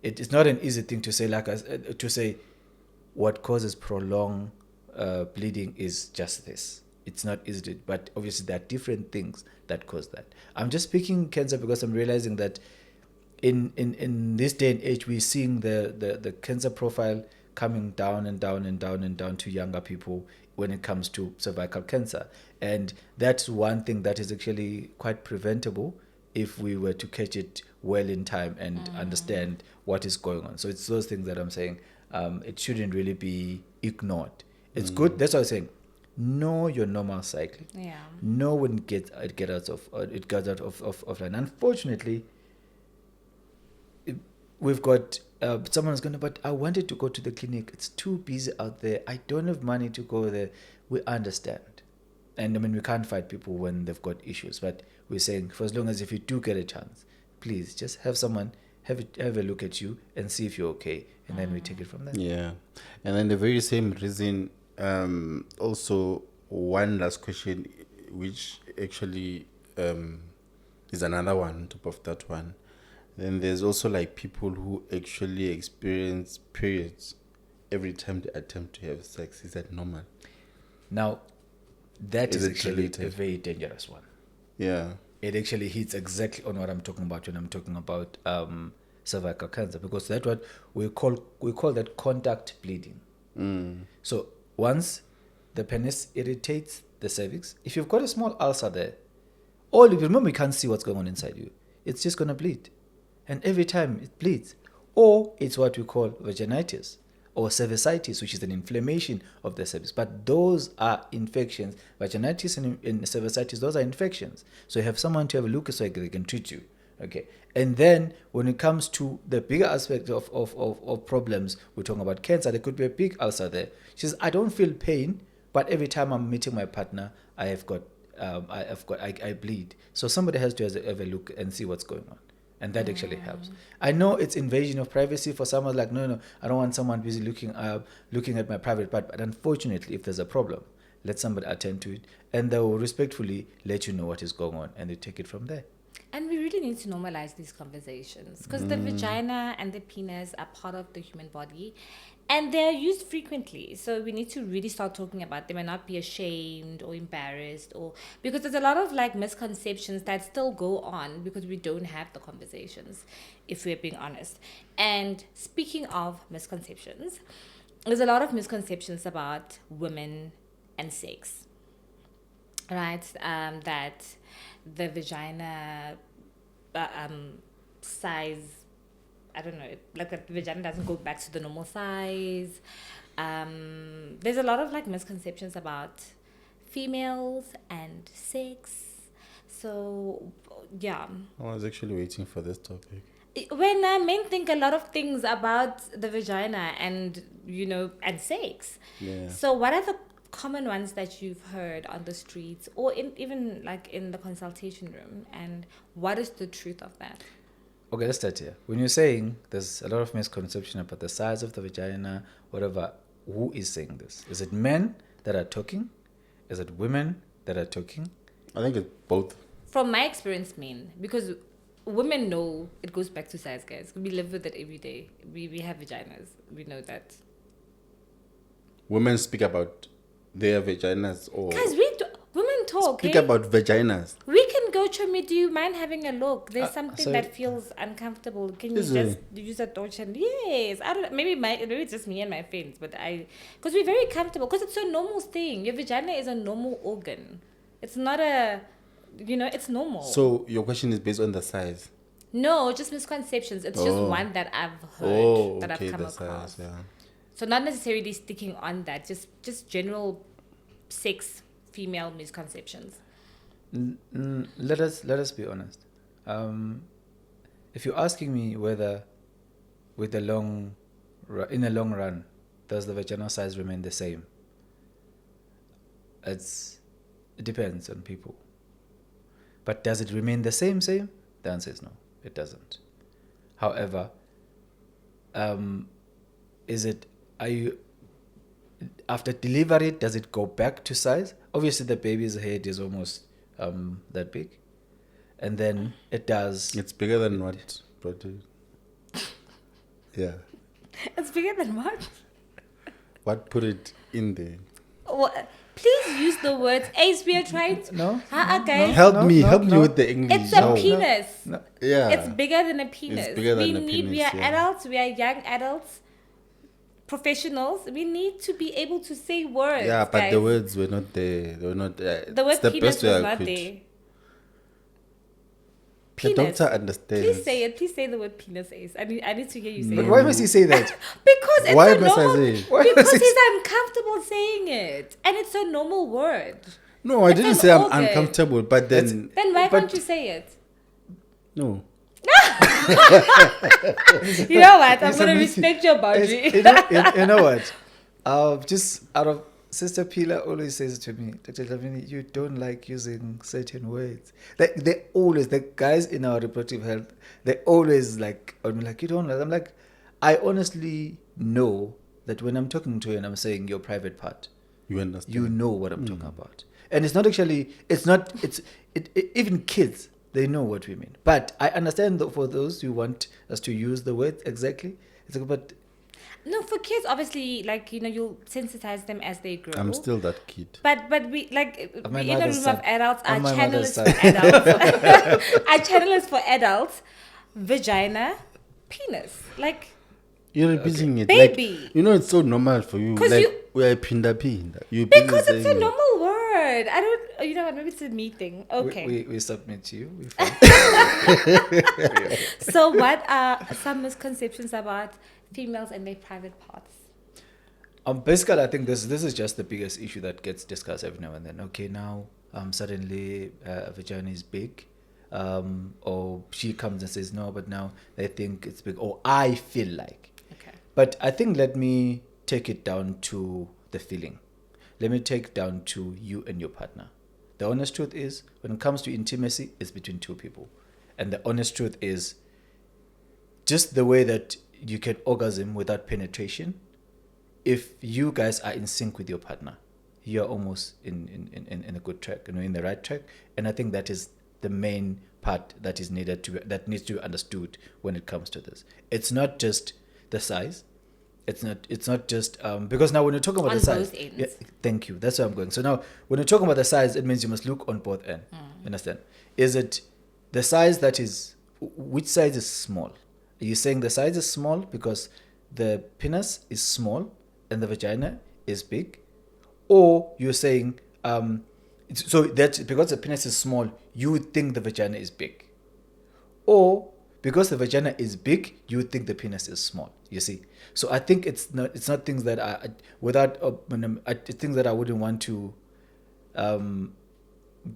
It's not an easy thing to say, to say what causes prolonged bleeding is just this. It's not easy, but obviously there are different things that cause that. I'm just picking cancer because I'm realizing that in this day and age, we're seeing the cancer profile coming down and down and down and down to younger people when it comes to cervical cancer. And that's one thing that is actually quite preventable if we were to catch it well in time and understand what is going on. So it's those things that I'm saying, it shouldn't really be ignored. It's good. That's what I'm saying. Know your normal cycle. Yeah. Know when it gets out of line. Unfortunately, we've got someone's going to, but I wanted to go to the clinic. It's too busy out there. I don't have money to go there. We understand. And I mean, we can't fight people when they've got issues, but we're saying for as long as if you do get a chance, please just have someone have a look at you and see if you're okay, and then we take it from there. Yeah. And then the very same reason, also one last question, which actually is another one on top of that one. Then there's also like people who actually experience periods every time they attempt to have sex. Is that normal? Now, that is it actually related? a very dangerous one. Yeah. It actually hits exactly on what I'm talking about when I'm talking about cervical cancer, because that's what we call that contact bleeding. So once the penis irritates the cervix, if you've got a small ulcer there, all you remember, you can't see what's going on inside you. It's just gonna bleed, and every time it bleeds, or it's what we call vaginitis or cervicitis, which is an inflammation of the cervix. But those are infections. Vaginitis and cervicitis, those are infections. So you have someone to have a look so they can treat you. Okay. And then when it comes to the bigger aspect of problems, we're talking about cancer, there could be a big ulcer there. She says, I don't feel pain, but every time I'm meeting my partner, I bleed. So somebody has to have a look and see what's going on. And that actually helps. I know it's invasion of privacy for someone, like, no, I don't want someone busy looking at my private part. But unfortunately, if there's a problem, let somebody attend to it, and they will respectfully let you know what is going on, and they take it from there. And we really need to normalize these conversations, because the vagina and the penis are part of the human body, and they're used frequently. So we need to really start talking about them and not be ashamed or embarrassed, or because there's a lot of like misconceptions that still go on because we don't have the conversations, if we're being honest. And speaking of misconceptions, there's a lot of misconceptions about women and sex, right? That the vagina size, I don't know, like the vagina doesn't go back to the normal size. There's a lot of like misconceptions about females and sex. So yeah, I was actually waiting for this topic. When men think a lot of things about the vagina and and sex. Yeah. So what are the common ones that you've heard on the streets or even like in the consultation room, and what is the truth of that? Okay, let's start here. When you're saying there's a lot of misconception about the size of the vagina, whatever, who is saying this? Is it men that are talking? Is it women that are talking? I think it's both. From my experience, men, because women know it goes back to size, guys. We live with it every day. We have vaginas. We know that. Women speak about their vaginas, or Guys, women talk. speak about vaginas. We can go to me. Do you mind having a look? There's something so that feels uncomfortable. Can you Is just it? use a torch? And yes, I don't. Maybe it's just me and my friends, but because we're very comfortable, because it's a normal thing. Your vagina is a normal organ. It's not a, it's normal. So your question is based on the size. No, just misconceptions. It's just one that I've heard, that okay, I've come the across. size, yeah. So not necessarily sticking on that, just general sex female misconceptions. Let us be honest. If you're asking me whether in the long run does the vaginal size remain the same, it depends on people. But does it remain the same? The answer is no, it doesn't. However, are you after delivery, does it go back to size? Obviously the baby's head is almost that big, and then it does. It's bigger than what? Yeah. It's bigger than what? What put it in there? Please use the words. Ace, we are trying to... No. Okay. Help me no. with the English. It's a penis. No. Yeah. It's bigger than a penis. It's bigger than a We penis, are yeah. adults. We are young adults, professionals. We need to be able to say words. Yeah, but guys. the words were not there. They were not. The word it's the penis best way was I not could. there. The Penis. doctor understands. Please say it. Please say the word penis, Ace. I need to hear you say But it. why must he say that? Because it's Why a must I normal... say it? Why Because must he he's uncomfortable saying it. And it's a normal word. No, I It's didn't an say I'm organ. uncomfortable, but then Then why But- can't you say it? no. You know what? I'm It's going to a respect your boundary. You know what? Just out of Sister Pila always says to me, Dr. Dlamini, you don't like using certain words. They always, the guys in our reproductive health, they always like, I'm like, you don't like. I'm like, I honestly know that when I'm talking to you and I'm saying your private part, You understand? you know what I'm talking about. And it's not actually, even kids, they know what we mean. But I understand that for those who want us to use the words exactly, it's like, but No, for kids, obviously, like, you'll sensitize them as they grow. I'm still that kid. But we, like, my we in a mother's room son. of adults, our I'm my channel mother's is son. for adults. Our channel is for adults. Vagina, penis. Like, You're repeating it. Baby. Like, it's so normal for you. 'Cause Like, you- we're pinda. You because it's a normal word. I don't, you know what, maybe it's a me thing. Okay. we submit to you. We're fine. So what are some misconceptions about females and their private parts? Basically, I think this is just the biggest issue that gets discussed every now and then. Okay, now suddenly a vagina is big, or she comes and says no, but now they think it's big, or I feel like. Okay. But I think let me take it down to the feeling. Let me take down to you and your partner. The honest truth is, when it comes to intimacy, it's between two people, and the honest truth is, just the way that you can orgasm without penetration. If you guys are in sync with your partner, you're almost in a good track, in the right track. And I think that is the main part that is needed that needs to be understood when it comes to this. It's not just the size. It's not just because now when you're talking about On the size, both ends. yeah, thank you. That's where I'm going. So now when you're talking about the size, it means you must look on both ends. Understand? Is it the size that is, which size is small? Are you saying the size is small because the penis is small and the vagina is big? Or you're saying, so that because the penis is small, you would think the vagina is big? Or because the vagina is big, you would think the penis is small? You see? So I think it's not things that are, things that I wouldn't want to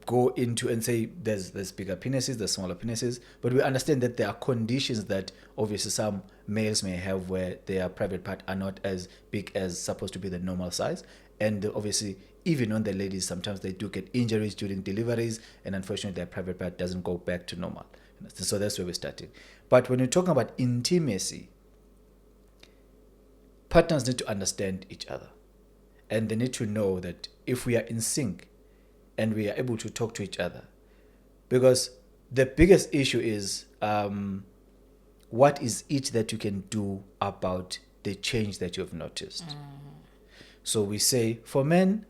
go into and say there's bigger penises, there's smaller penises, but we understand that there are conditions that obviously some males may have where their private part are not as big as supposed to be the normal size. And obviously, even on the ladies, sometimes they do get injuries during deliveries, and unfortunately their private part doesn't go back to normal. So that's where we're starting. But when you're talking about intimacy, partners need to understand each other, and they need to know that if we are in sync and we are able to talk to each other, because the biggest issue is what is it that you can do about the change that you've noticed. So we say for men,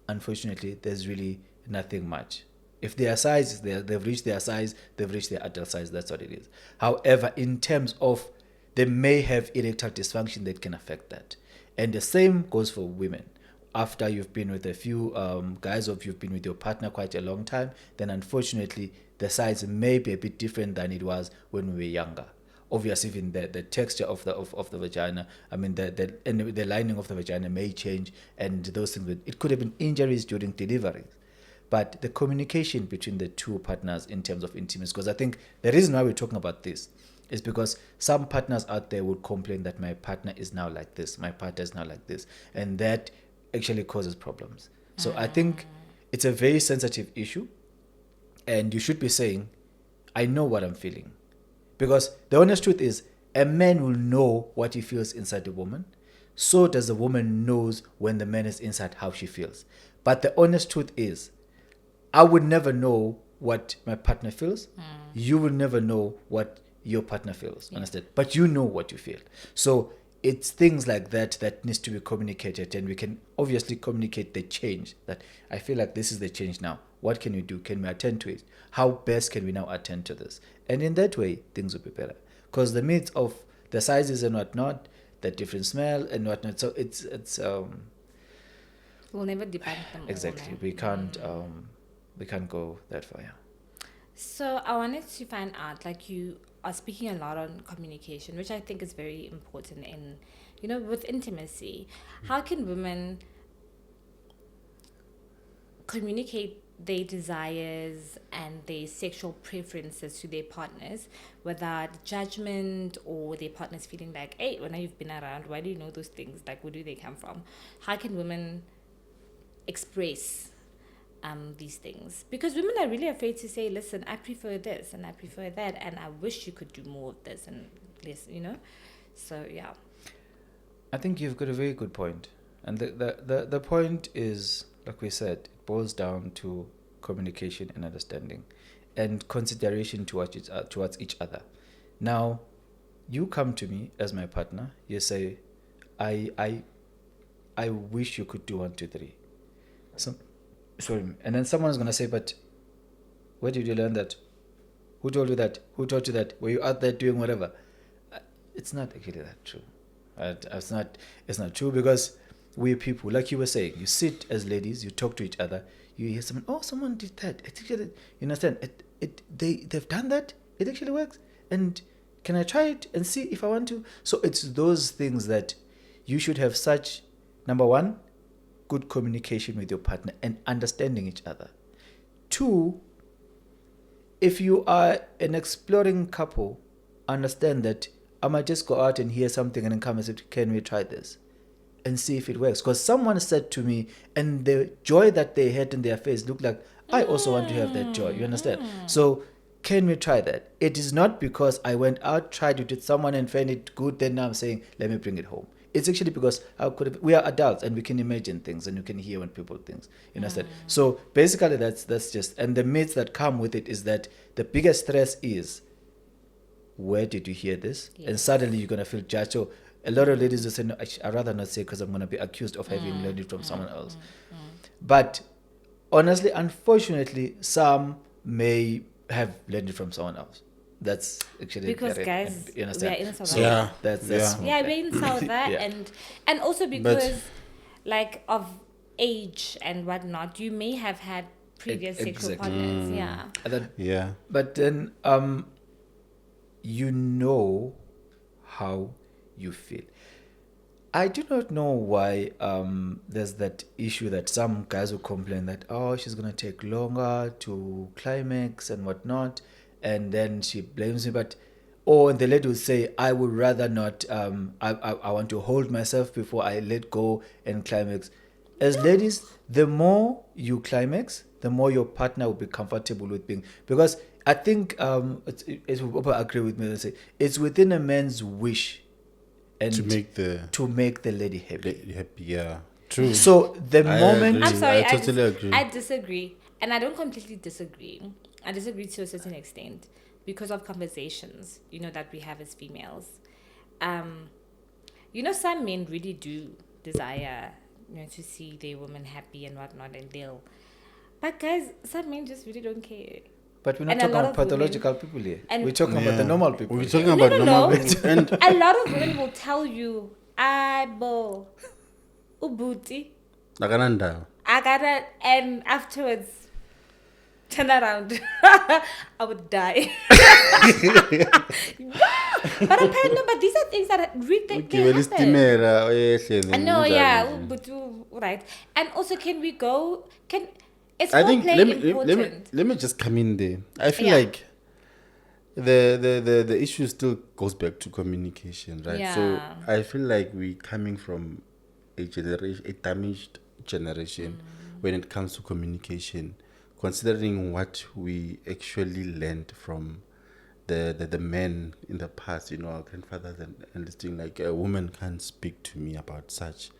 unfortunately, there's really nothing much. If their size, they've reached their size, they've reached their adult size, that's what it is. However, in terms of, they may have erectile dysfunction that can affect that. And the same goes for women. After you've been with a few guys, or if you've been with your partner quite a long time, then unfortunately the size may be a bit different than it was when we were younger. Obviously, even the texture of the vagina, I mean the lining of the vagina may change, and those things. It could have been injuries during delivery. But the communication between the two partners in terms of intimacy, because I think the reason why we're talking about this is because some partners out there would complain that my partner is now like this, my partner is now like this, and that actually causes problems. So I think it's a very sensitive issue, and you should be saying, I know what I'm feeling. Because the honest truth is, a man will know what he feels inside a woman. So does a woman knows when the man is inside how she feels. But the honest truth is, I would never know what my partner feels. You will never know what your partner feels. Understand? But you know what you feel. So it's things like that needs to be communicated, and we can obviously communicate the change, that I feel like this is the change now. What can we do? Can we attend to it? How best can we now attend to this? And in that way, things will be better. Because the myths of the sizes and whatnot, the different smell and whatnot, so it's We'll never debunk them all, exactly. no? We can't go that far. Yeah. So I wanted to find out, like, you are speaking a lot on communication, which I think is very important in, with intimacy. How can women communicate their desires and their sexual preferences to their partners without judgment, or their partners feeling like, hey, when you've been around, why do you know those things? Like, where do they come from? How can women express these things, because women are really afraid to say, listen, I prefer this and I prefer that, and I wish you could do more of this and less, so yeah. I think you've got a very good point. And the point is, like we said, it boils down to communication and understanding and consideration towards each other. Now, you come to me as my partner, you say, I wish you could do 1, 2, 3. Sorry. And then someone's going to say, but where did you learn that? Who told you that? Who taught you that? Were you out there doing whatever? It's not actually that true. It's not true, because we're people. Like you were saying, you sit as ladies, you talk to each other, you hear someone did that. It actually, you understand? They've done that. It actually works. And can I try it and see if I want to? So it's those things that you should have such, number one, good communication with your partner and understanding each other. 2, if you are an exploring couple, understand that I might just go out and hear something and then come and say, can we try this? And see if it works. Because someone said to me, and the joy that they had in their face looked like, I also want to have that joy. You understand? So, can we try that? It is not because I went out, tried it with someone and found it good, then now I'm saying, let me bring it home. It's actually because we are adults and we can imagine things and you can hear when people think. You understand? So basically that's just, and the myths that come with it is that the biggest stress is, where did you hear this? Yes. And suddenly you're going to feel judged. So a lot of ladies will say, no, I'd rather not say because I'm going to be accused of having learned it from someone else. But honestly, unfortunately, some may have learned it from someone else. That's actually because guys, you understand? We are in South Yeah, that's we're in South yeah. and also because like of age and whatnot, you may have had previous sexual partners. Yeah. But then you know how you feel. I do not know why there's that issue that some guys will complain that, she's going to take longer to climax and whatnot, and then she blames me. And the lady will say, I would rather not, I want to hold myself before I let go and climax. As ladies, the more you climax, the more your partner will be comfortable with being, because I think it will agree with me and say it's within a man's wish and to make the lady happy. Yeah, true. So the moment I'm sorry, I totally agree. I disagree, and I don't completely disagree. I disagree to a certain extent because of conversations, that we have as females. Some men really do desire, to see their woman happy and whatnot, but guys, some men just really don't care. But we're not talking about pathological people here. We're talking about the normal people. We're talking about normal people. And a lot of women will tell you, Aibo, Ubuti. I gotta, and afterwards, turn around. I would die. But apparently, but these are things that really happen. I know, yeah, right. And also, can we go? It's I think important. let me just come in there. I feel like the issue still goes back to communication, right? Yeah. So I feel like we're coming from a damaged generation when it comes to communication, considering what we actually learned from the men in the past, our grandfathers and this thing, like a woman can't speak to me about such.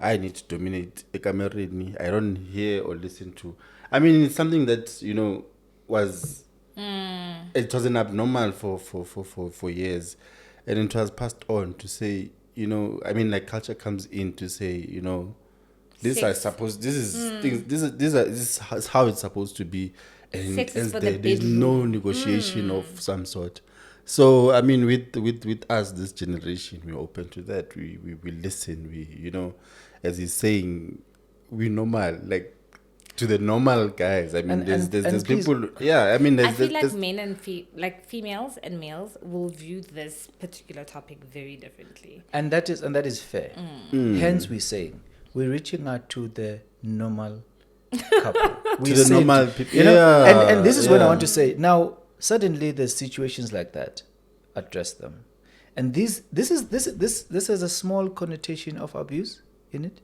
I need to dominate. I don't hear or listen to. I mean, it's something that, was... It wasn't abnormal for years. And it was passed on to say, culture comes in to say, this is how it's supposed to be. And there's no negotiation of some sort. So, I mean, with us, this generation, we're open to that. We listen. As he's saying, we normal, like to the normal guys. I mean, there's people. Yeah, I mean, I feel like men and females and males will view this particular topic very differently. And that is fair. Hence, we're saying we're reaching out to the normal couple. To the normal people. And this is what I want to say. Now, suddenly, there's situations like that. Address them, and this has a small connotation of abuse. in it.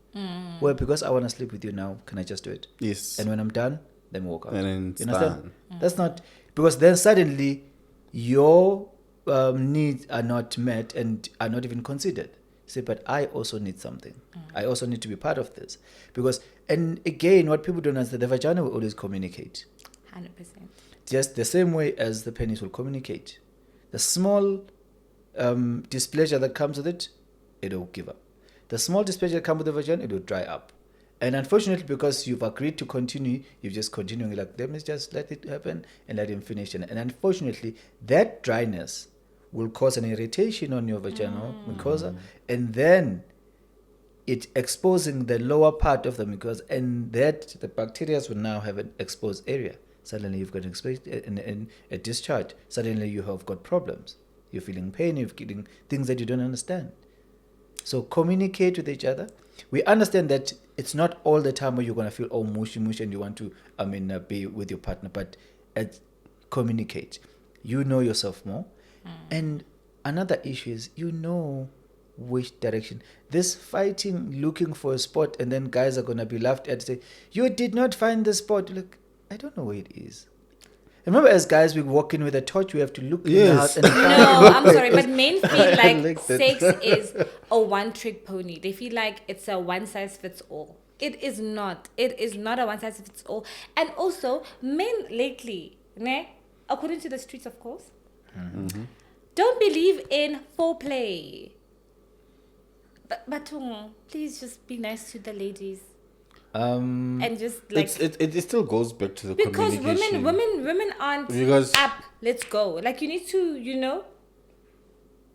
Well, because I want to sleep with you now, can I just do it? Yes. And when I'm done, then we walk out. And then it's you understand? done. That's not, because then suddenly your needs are not met and are not even considered. Say, but I also need something. I also need to be part of this. Because, and again, what people don't understand, the vagina will always communicate. 100%. Just the same way as the penis will communicate. The small displeasure that comes with it, it will give up. The small displeasure that comes with the vagina, it will dry up. And unfortunately, because you've agreed to continue, you're just continuing like, let me just let it happen and let him finish. And unfortunately, that dryness will cause an irritation on your vaginal mucosa, and then it exposing the lower part of the mucosa, and that the bacteria will now have an exposed area. Suddenly you've got a discharge. Suddenly you have got problems. You're feeling pain, you're feeling things that you don't understand. So communicate with each other. We understand that it's not all the time where you're going to feel all mushy and you want to, be with your partner, but communicate. You know yourself more. And another issue is, you know which direction. This fighting, looking for a spot, and then guys are going to be laughed at, say, you did not find the spot. Look, I don't know where it is. Remember, as guys, we walk in with a torch, we have to look in the house. And No, I'm sorry, but men feel like like that. sex is a one-trick pony. They feel like it's a one-size-fits-all. It is not. It is not a one-size-fits-all. And also, men lately, according to the streets, of course, don't believe in foreplay. But please just be nice to the ladies. And just like, it still goes back to the because communication. women aren't Because- up. Let's go. Like, you need to,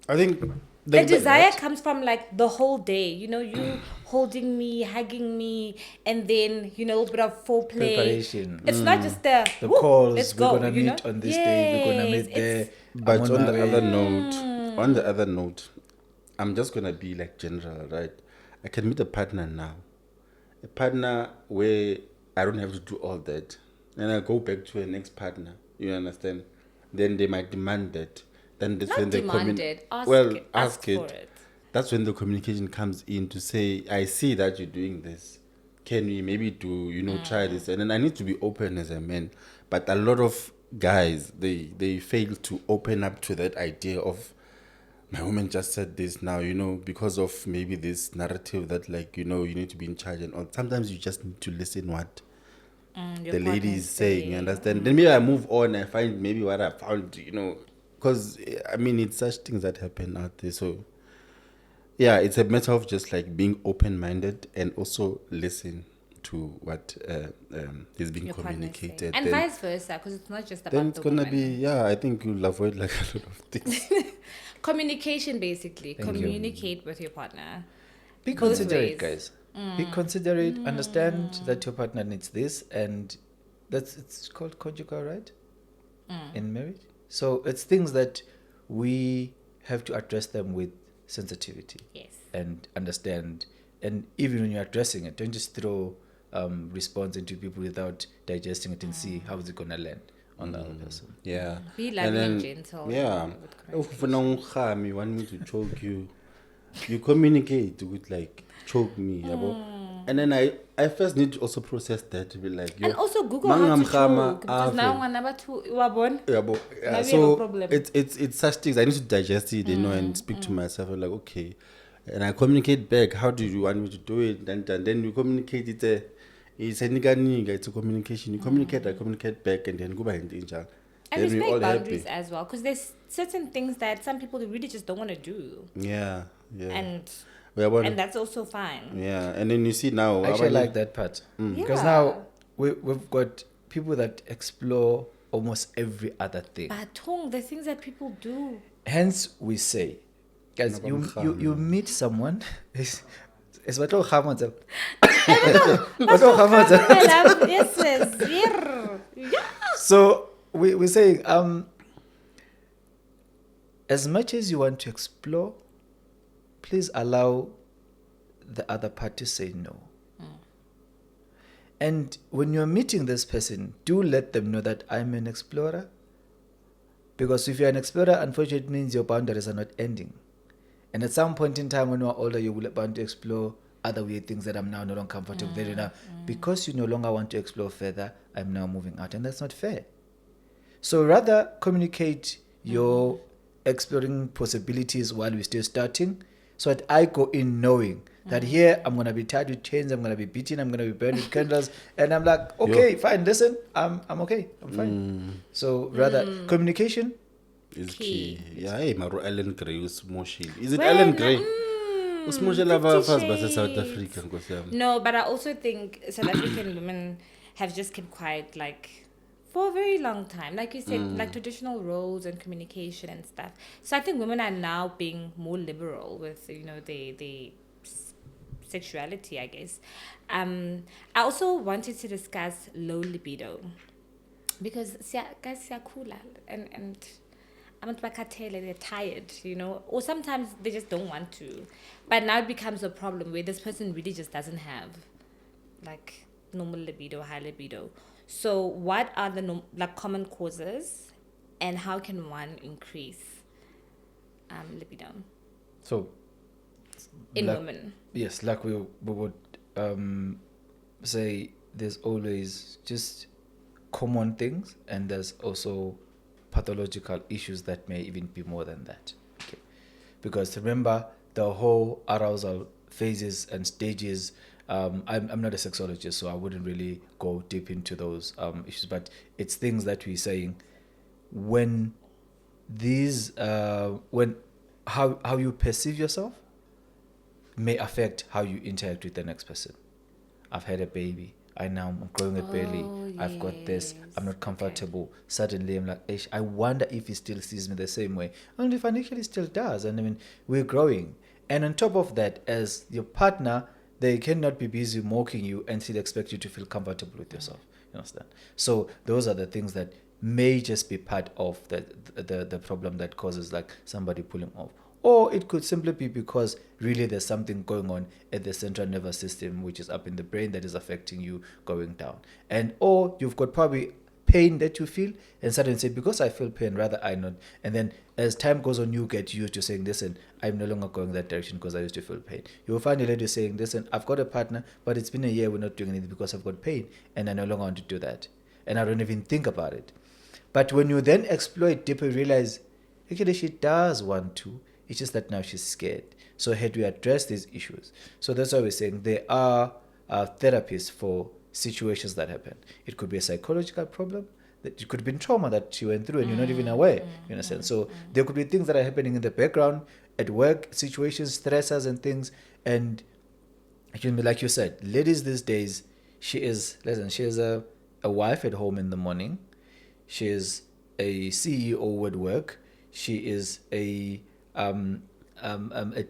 I think the desire comes from like the whole day. You holding me, hugging me, and then a little bit of foreplay. Preparation. It's not just the The calls, let's we're go. going to meet on this day, we're going to meet there. But I'm on my the way. other note, I'm just gonna be like general, right? I can meet a partner now, a partner where I don't have to do all that, and I go back to a next partner. You understand? Then they might demand that. Then that's Not when they demanded. Ask ask for it. it. That's when the communication comes in to say, I see that you're doing this. Can we maybe try this? And then I need to be open as a man. But a lot of guys, they fail to open up to that idea of, my woman just said this now, because of maybe this narrative that you need to be in charge and all. Sometimes you just need to listen what the lady is saying, you understand? Then maybe I move on, I find maybe what I found, because, it's such things that happen out there. So, yeah, it's a matter of just being open-minded and also listen to what is being Your partner's communicated. saying. And then, vice versa, because it's not just about then it's the gonna woman. be, I think you'll avoid a lot of things. Communication, basically. Thank you. Communicate with your partner. Be Both considerate, ways. guys. Be considerate. Understand that your partner needs this, and it's called conjugal, right? In marriage. So it's things that we have to address them with sensitivity. Yes. And understand. And even when you're addressing it, don't just throw response into people without digesting it and see how is it gonna land on the other person. Yeah. Be loving and gentle. Yeah. with If you want me to choke you, you communicate with choke me. Yabo. And then I first need to also process that to be like, And also Google how to choke. Because now one number two, you are born. Yabo. Now we have a So problem. it's such things I need to digest it, and speak to myself. I'm like, okay. And I communicate back. How do you want me to do it? And then you communicate it. It's a nigga. It's a communication. You communicate, I communicate back, and then go back and danger. And Then we respect all boundaries happy. as well. Because there's certain things that some people really just don't want to do. Yeah. And We are born- and that's also fine. Yeah, and then you see now. I actually like that part. Because now we've got people that explore almost every other thing. But the things that people do. Hence, we say, guys, you meet someone. It's what all happens. My love, yes, yeah. So we say, as much as you want to explore, please allow the other party to say no. And when you're meeting this person, do let them know that I'm an explorer. Because if you're an explorer, unfortunately, it means your boundaries are not ending. And at some point in time when you're older, you will want to explore other weird things that I'm now no longer comfortable with. Now, because you no longer want to explore further, I'm now moving out, and that's not fair. So rather communicate your exploring possibilities while we're still starting, so that I go in knowing that here I'm gonna be tied with chains, I'm gonna be beaten, I'm gonna be burned with candles, and I'm like, okay, fine, listen, I'm okay, I'm fine. So rather communication is key. Yeah, hey, Maru Alan Gray was motion. Is it When- Alan Gray? Was motion 50 lava first, but South Shades. Africa. No, but I also think South African women have just kept quiet, like, for a very long time. Like you said, like traditional roles and communication and stuff. So I think women are now being more liberal with, the sexuality, I guess. I also wanted to discuss low libido. Because, guys, siyakula and they're tired, or sometimes they just don't want to. But now it becomes a problem where this person really just doesn't have like normal libido, high libido. So what are the common causes, and how can one increase libido so in like, women? yes, like we would say, there's always just common things, and there's also pathological issues that may even be more than that. Okay, because remember the whole arousal phases and stages. I'm not a sexologist, so I wouldn't really go deep into those issues, but it's things that we're saying when these when how you perceive yourself may affect how you interact with the next person. I've had a baby. I'm growing a belly. I've got this. I'm not comfortable. Okay. Suddenly, I'm like, I wonder if he still sees me the same way. And if financially still does. And I mean, we're growing. And on top of that, as your partner, they cannot be busy mocking you and still expect you to feel comfortable with yourself. You understand? So those are the things that may just be part of the problem that causes like somebody pulling off. Or it could simply be because really there's something going on at the central nervous system, which is up in the brain, that is affecting you going down. And or you've got probably pain that you feel, and suddenly say, because I feel pain, rather I not. And then as time goes on, you get used to saying, listen, I'm no longer going that direction because I used to feel pain. You'll find a lady saying, listen, I've got a partner, but it's been a year we're not doing anything because I've got pain, and I no longer want to do that. And I don't even think about it. But when you then explore it deeper, you realize, actually, she does want to. It's just that now she's scared. So had we addressed these issues? So that's why we're saying there are therapies for situations that happen. It could be a psychological problem. That it could be trauma that she went through and you're not even aware. You understand? So there could be things that are happening in the background at work, situations, stressors and things. And it can be like you said, ladies these days, she is a wife at home in the morning. She is a CEO at work. She is a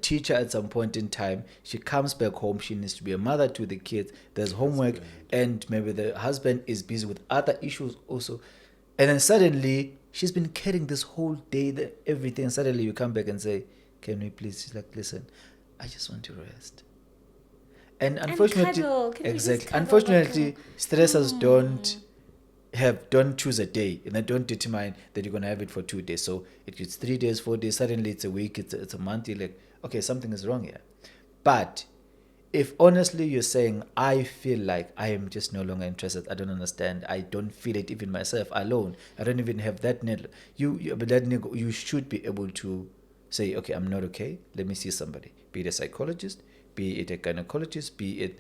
teacher at some point in time. She comes back home. She needs to be a mother to the kids. There's homework, and maybe the husband is busy with other issues also. And then suddenly she's been carrying this whole day, everything. And suddenly you come back and say, "Can we please?" She's like, "Listen, I just want to rest." And unfortunately, unfortunately, stressors don't choose a day, and they don't determine that you're going to have it for 2 days. So it's 3 days, 4 days, suddenly it's a week, it's a month. You're like, okay, something is wrong here. But if honestly you're saying, I feel like I am just no longer interested, I don't understand, I don't feel it even myself alone, I don't even have that need, you should be able to say, okay, I'm not okay, let me see somebody, be it a psychologist, be it a gynecologist, be it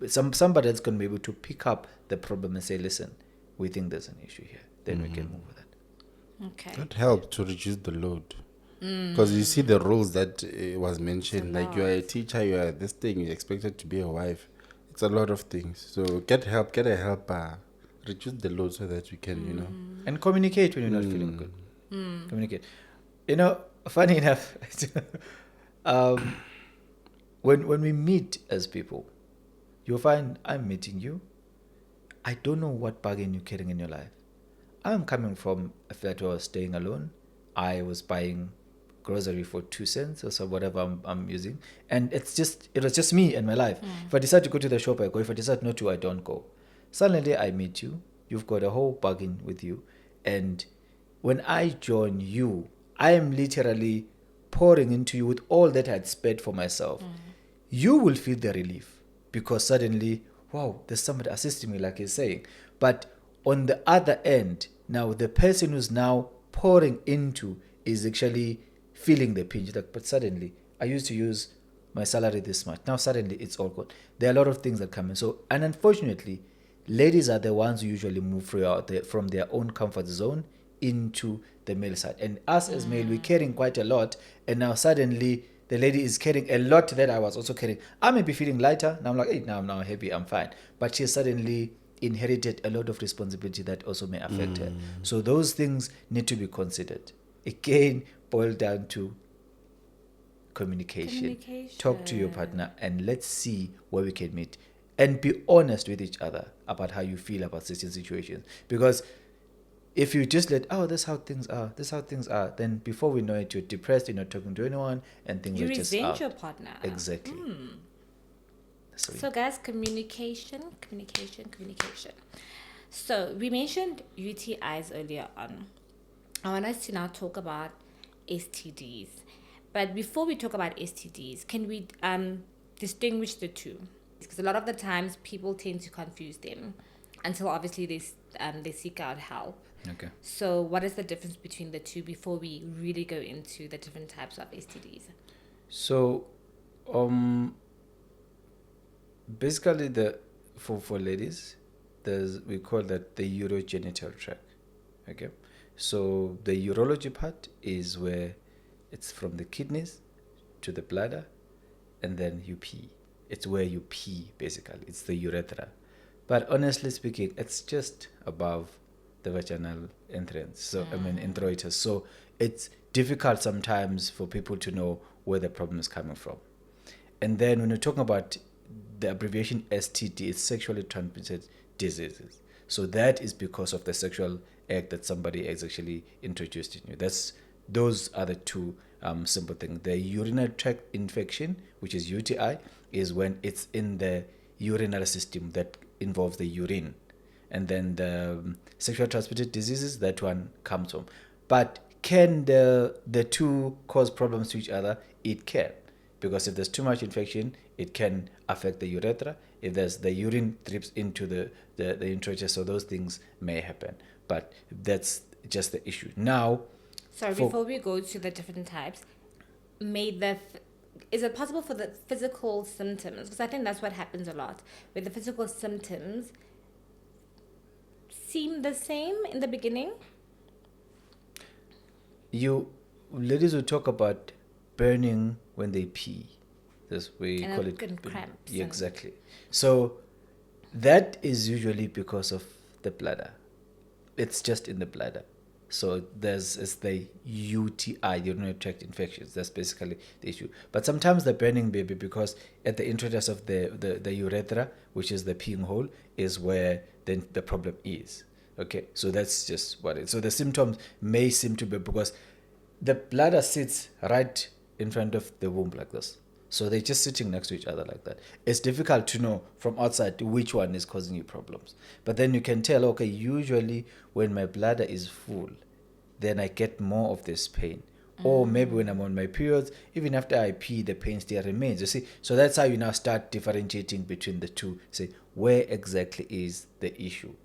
somebody that's going to be able to pick up the problem and say, listen, we think there's an issue here, then we can move with it. Okay. That helped to reduce the load. Because you see the roles that was mentioned, like you are a teacher, you are this thing, you're expected to be a wife. It's a lot of things. So get a helper, reduce the load so that you can, And communicate when you're not feeling good. Communicate. Funny enough, when we meet as people, you'll find I'm meeting you. I don't know what bargain you're carrying in your life. I'm coming from a flat where I was staying alone. I was buying grocery for 2 cents or so, whatever I'm using. And it was just me and my life. If I decide to go to the shop, I go. If I decide not to, I don't go. Suddenly I meet you. You've got a whole bargain with you. And when I join you, I am literally pouring into you with all that I had spent for myself. you will feel the relief because suddenly, wow, there's somebody assisting me, like he's saying. But on the other end, now the person who's now pouring into is actually feeling the pinch. Like, but suddenly, I used to use my salary this much. Now suddenly it's all gone. There are a lot of things that come in. So, and unfortunately, ladies are the ones who usually move from their own comfort zone into the male side. And us as male, we're carrying quite a lot. And now suddenly the lady is carrying a lot that I was also carrying. I may be feeling lighter. Now I'm like, hey, now I'm now happy, I'm fine. But she suddenly inherited a lot of responsibility that also may affect her. So those things need to be considered. Again, boil down to communication. Talk to your partner and let's see where we can meet. And be honest with each other about how you feel about certain situations. Because if you just that's how things are, then before we know it, you're depressed, you're not talking to anyone, and things You are just resent your partner. Exactly. So guys, communication. So we mentioned UTIs earlier on. I want us to now talk about STDs. But before we talk about STDs, can we distinguish the two? Because a lot of the times people tend to confuse them until obviously they seek out help. Okay. So what is the difference between the two before we really go into the different types of STDs? So, basically, for ladies, we call that the urogenital tract. Okay. So the urology part is where it's from the kidneys to the bladder, and then you pee. It's where you pee, basically. It's the urethra. But honestly speaking, it's just above the vaginal entrance. So, introitus. So it's difficult sometimes for people to know where the problem is coming from. And then when you're talking about the abbreviation STD, it's sexually transmitted diseases. So that is because of the sexual act that somebody has actually introduced in you. Those are the two simple things. The urinary tract infection, which is UTI, is when it's in the urinary system that involves the urine. And then the sexual transmitted diseases, that one comes from. But can the two cause problems to each other? It can. Because if there's too much infection, it can affect the urethra. If there's the urine drips into the introitus, so those things may happen. But that's just the issue. Now, before we go to the different types, is it possible for the physical symptoms? Because I think that's what happens a lot, where the physical symptoms seem the same in the beginning. Ladies will talk about burning when they pee. That's we call it cramps. Yeah, exactly. So that is usually because of the bladder. It's just in the bladder. So it's the UTI, urinary tract infections. That's basically the issue. But sometimes the burning may be because at the introitus of the urethra, which is the peeing hole, is where then the problem is. Okay, so that's just what it is. So the symptoms may seem to be because the bladder sits right in front of the womb like this. So they're just sitting next to each other like that. It's difficult to know from outside which one is causing you problems. But then you can tell, okay, usually when my bladder is full, then I get more of this pain. Or maybe when I'm on my periods, even after I pee, the pain still remains. You see, so that's how you now start differentiating between the two. Say, where exactly is the issue?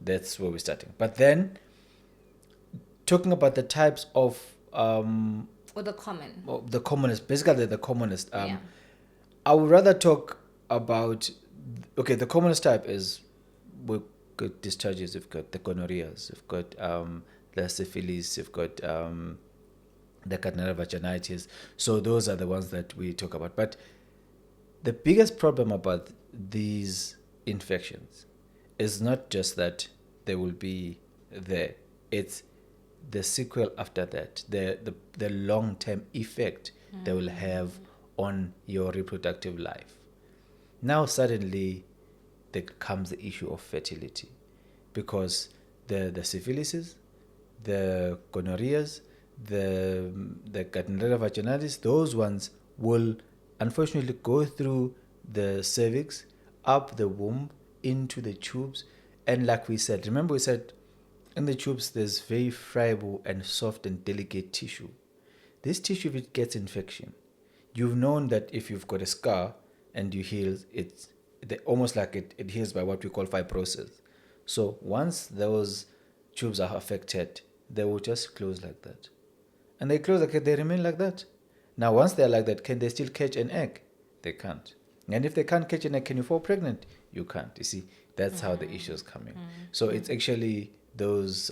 That's where we're starting. But then, talking about the types of or the common. Well, the commonest, basically the commonest. I would rather talk about, the commonest type is we've got discharges, we've got the gonorrheas, we've got the syphilis, we've got the cardinal vaginitis. So those are the ones that we talk about. But the biggest problem about these infections is not just that they will be there. It's the sequel after that, the long-term effect they will have on your reproductive life. Now suddenly there comes the issue of fertility, because the syphilises, the gonorrheas, the Cardinella vaginalis, those ones will unfortunately go through the cervix, up the womb, into the tubes, and like we said, remember we said in the tubes, there's very friable and soft and delicate tissue. This tissue, if it gets infection, you've known that if you've got a scar, and you heal, almost like it heals by what we call fibrosis. So once those tubes are affected, they will just close like that. And they close like that, they remain like that. Now, once they're like that, can they still catch an egg? They can't. And if they can't catch an egg, can you fall pregnant? You can't. You see, that's how the issues come in. So it's actually those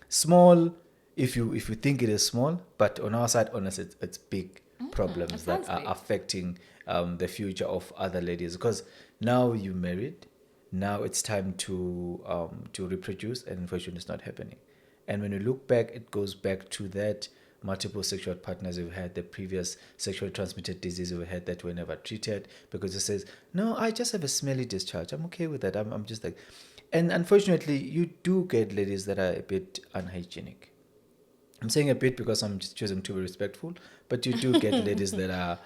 small, if you think it is small, but on our side, honestly, it's big problems that are affecting the future of other ladies. Because now you're married, now it's time to reproduce, and infertility is not happening. And when you look back, it goes back to that multiple sexual partners you've had, the previous sexually transmitted disease you've had that were never treated, because it says, no, I just have a smelly discharge. I'm okay with that. I'm just like, and unfortunately, you do get ladies that are a bit unhygienic. I'm saying a bit because I'm just choosing to be respectful, but you do get ladies that are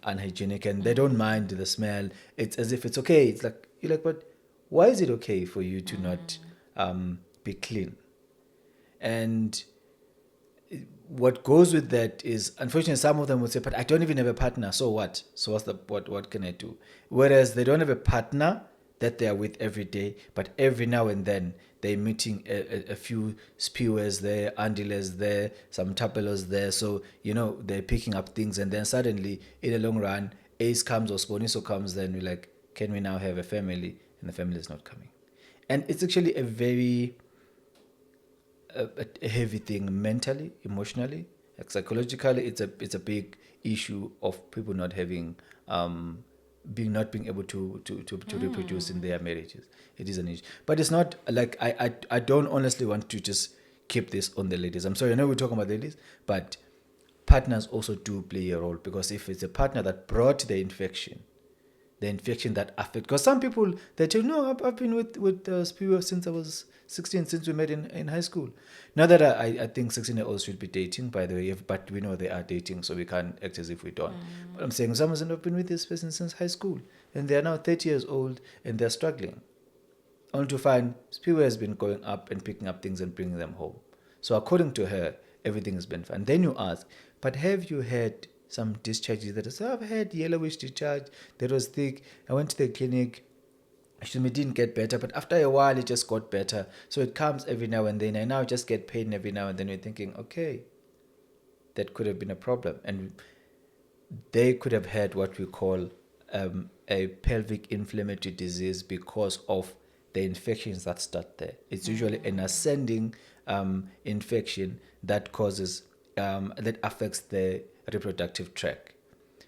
unhygienic, and they don't mind the smell. It's as if it's okay. It's like, you're like, but why is it okay for you to not be clean? And what goes with that is, unfortunately, some of them would say, but I don't even have a partner, so what? So what can I do? Whereas they don't have a partner that they are with every day, but every now and then they're meeting a few spewers there, undulas there, some tapelos there. So, they're picking up things, and then suddenly, in the long run, ACE comes or Sboniso comes, then we're like, can we now have a family? And the family is not coming. And it's actually a very a heavy thing mentally, emotionally, psychologically. It's a big issue of people not having not being able to reproduce in their marriages. It is an issue, but it's not like I don't honestly want to just keep this on the ladies. I'm sorry, I know we're talking about ladies, but partners also do play a role, because if it's a partner that brought the infection that affect, because some people, they tell, no, I've been with Spiwa since I was 16, since we met in high school. Not that I think 16-year-olds should be dating, by the way, but we know they are dating, so we can't act as if we don't. But I'm saying some have been with this person since high school, and they're now 30 years old, and they're struggling. Only to find Spiwa has been going up and picking up things and bringing them home. So according to her, everything has been fine. Then you ask, but have you had some discharges that say, I've had yellowish discharge that was thick, I went to the clinic, actually it didn't get better, but after a while it just got better. So it comes every now and then, I now just get pain every now and then. You're thinking, okay, that could have been a problem, and they could have had what we call a pelvic inflammatory disease because of the infections that start there. It's usually an ascending infection that causes that affects the reproductive tract.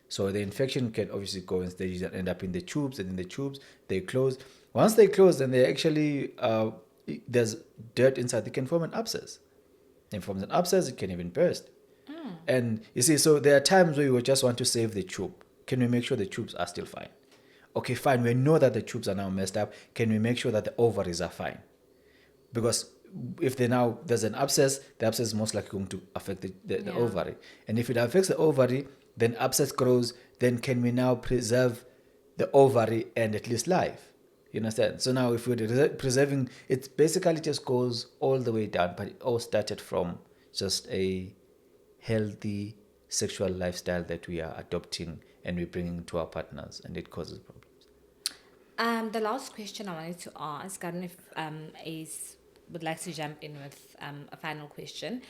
So the infection can obviously go in stages that end up in the tubes, and in the tubes they close. Once they close, then they actually there's dirt inside. They can form an abscess. And from an abscess, it can even burst. And you see, so there are times where you would just want to save the tube. Can we make sure the tubes are still fine? Okay, fine. We know that the tubes are now messed up. Can we make sure that the ovaries are fine? Because if there's an abscess, the abscess is most likely going to affect the ovary. And if it affects the ovary, then abscess grows. Then can we now preserve the ovary and at least life? You understand? So now if we're preserving, it basically just goes all the way down. But it all started from just a healthy sexual lifestyle that we are adopting and we're bringing to our partners, and it causes problems. The last question I wanted to ask, I don't know if Ace would like to jump in with a final question.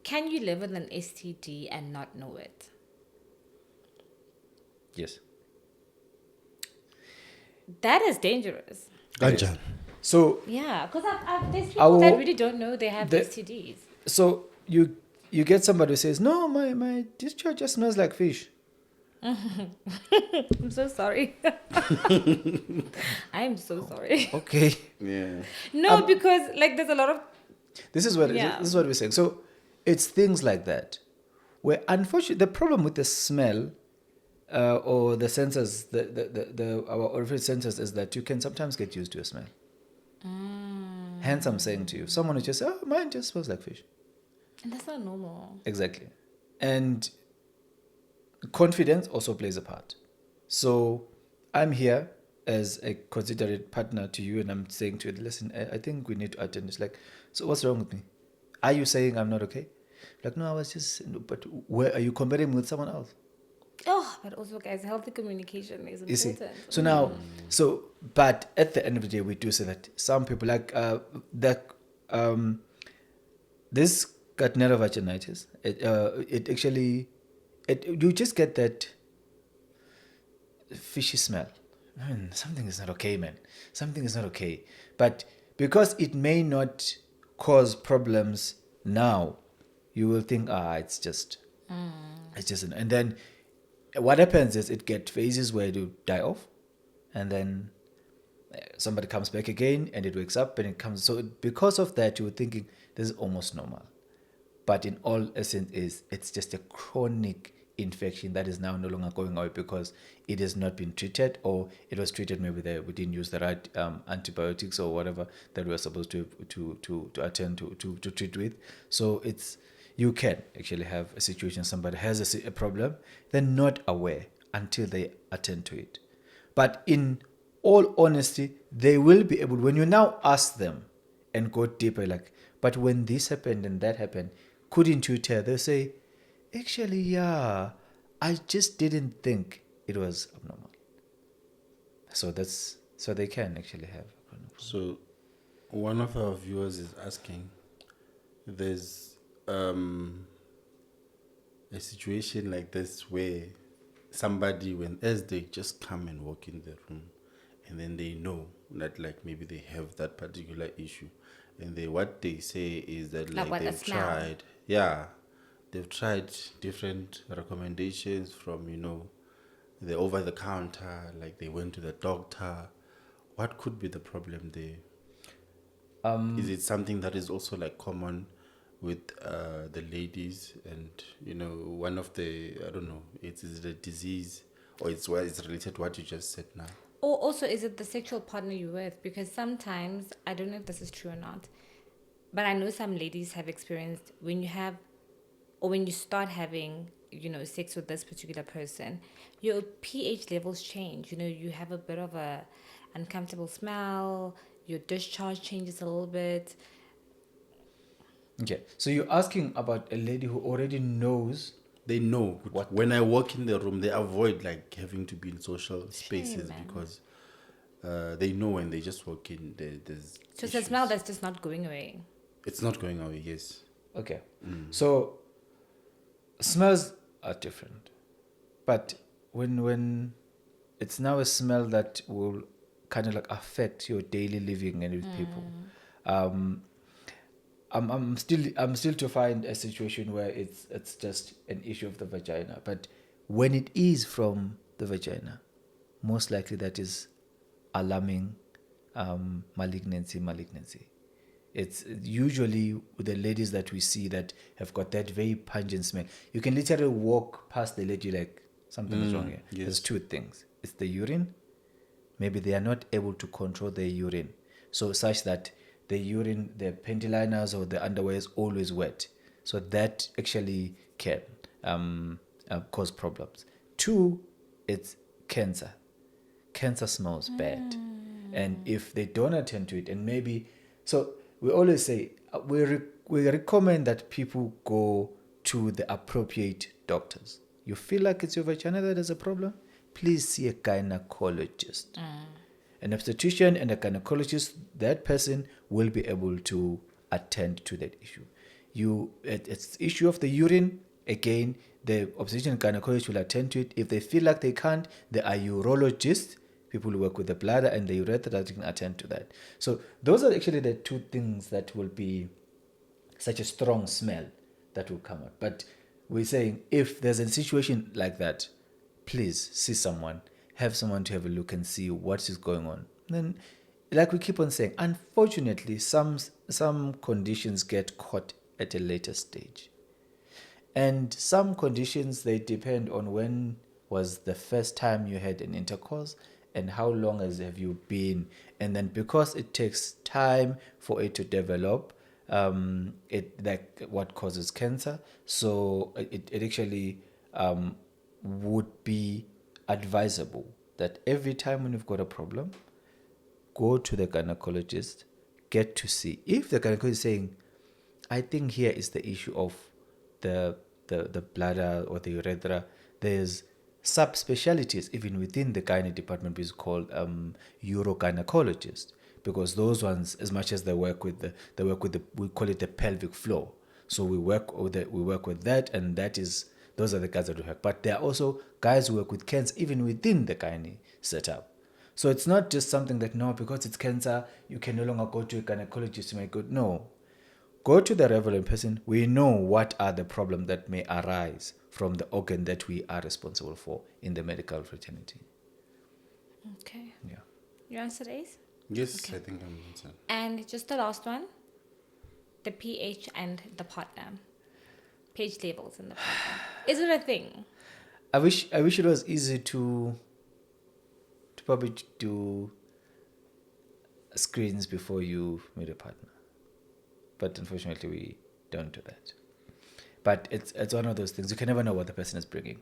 Can you live with an STD and not know it? Yes. That is dangerous. Ganja. So yeah, because there's people that really don't know they have STDs. So you get somebody who says, no, my discharge just smells like fish. I'm so sorry. I'm so sorry. Okay. Yeah. No, because there's a lot of. This is what we're saying. So it's things like that, where unfortunately the problem with the smell, or the senses, our olfactory senses, is that you can sometimes get used to a smell. Hence, I'm saying to you, someone who just say, oh, mine just smells like fish. And that's not normal. Exactly. And confidence also plays a part. So I'm here as a considerate partner to you, and I'm saying to you, listen, I think we need to attend. It's like, so what's wrong with me? Are you saying I'm not okay? Like, no, I was just, but where are you comparing me with someone else? Oh, but also, guys, healthy communication is You see, important. so now, but at the end of the day, we do say that some people this Gardnerella vaginitis, it actually, you just get that fishy smell. I mean, something is not okay, man. Something is not okay. But because it may not cause problems now, you will think, it's just, and then what happens is it get phases where it will die off, and then somebody comes back again, and it wakes up, and it comes. So because of that, you were thinking this is almost normal, but in all essence, it's just a chronic infection that is now no longer going away because it has not been treated, or it was treated, maybe we didn't use the right antibiotics or whatever that we were supposed to attend to treat with. So you can actually have a situation, somebody has a problem, they're not aware until they attend to it. But in all honesty, they will be able, when you now ask them and go deeper, like, but when this happened and that happened, couldn't you tell? They'll say, actually, yeah, I just didn't think it was abnormal. So they can actually have. So one of our viewers is asking, there's a situation like this where somebody, as they just come and walk in the room, and then they know that like maybe they have that particular issue, and what they say is that like they've tried, they've tried different recommendations from the over the counter, like they went to the doctor. What could be the problem there? Is it something that is also like common with the ladies, and one of the, I don't know, is it a disease, or it's related to what you just said now? Or also, is it the sexual partner you're with? Because sometimes, I don't know if this is true or not, but I know some ladies have experienced when you start having, sex with this particular person, your pH levels change. You have a bit of a uncomfortable smell, your discharge changes a little bit. Okay, so you're asking about a lady who already knows. They know when I walk in the room, they avoid like having to be in social spaces because they know when they just walk in, there's so it's a smell that's just not going away. It's not going away, yes. Okay, so smells are different, but when it's now a smell that will kind of like affect your daily living and with people, I'm still to find a situation where it's just an issue of the vagina. But when it is from the vagina, most likely that is alarming malignancy. It's usually the ladies that we see that have got that very pungent smell. You can literally walk past the lady like something is wrong here. Yes. There's two things. It's the urine. Maybe they are not able to control their urine, so such that the urine, the panty liners or the underwear is always wet. So that actually can cause problems. Two, it's cancer. Cancer smells bad. And if they don't attend to it, and maybe, so we always say, we recommend that people go to the appropriate doctors. You feel like it's your vagina that has a problem? Please see a gynecologist. An obstetrician and a gynecologist, that person will be able to attend to that issue. It's the issue of the urine. Again, the obstetrician and gynecologist will attend to it. If they feel like they can't, there are urologists, people who work with the bladder and the urethra, that can attend to that. So those are actually the two things that will be such a strong smell that will come out. But we're saying if there's a situation like that, please see someone, have someone to have a look and see what is going on. Then, like we keep on saying, unfortunately, some conditions get caught at a later stage. And some conditions, they depend on when was the first time you had an intercourse and how long have you been. And then because it takes time for it to develop, it like what causes cancer. So it actually would be advisable that every time when you've got a problem, go to the gynecologist, get to see. If the gynecologist is saying, I think here is the issue of the bladder or the urethra, there's subspecialties even within the gynae department is called urogynecologist, because those ones, as much as they work with we call it the pelvic floor. So we work with that, and those are the guys that we work. But there are also guys who work with cancer even within the gynae setup. So it's not just something that, no, because it's cancer, you can no longer go to a gynecologist to make good. No. Go to the relevant person. We know what are the problems that may arise from the organ that we are responsible for in the medical fraternity. Okay. Yeah. You answered, Ace? Yes, I think I'm answered. And just the last one, the pH and the partner. pH levels in the partner. Is it a thing? I wish it was easy to probably do screens before you meet a partner. But unfortunately, we don't do that. But it's one of those things. You can never know what the person is bringing.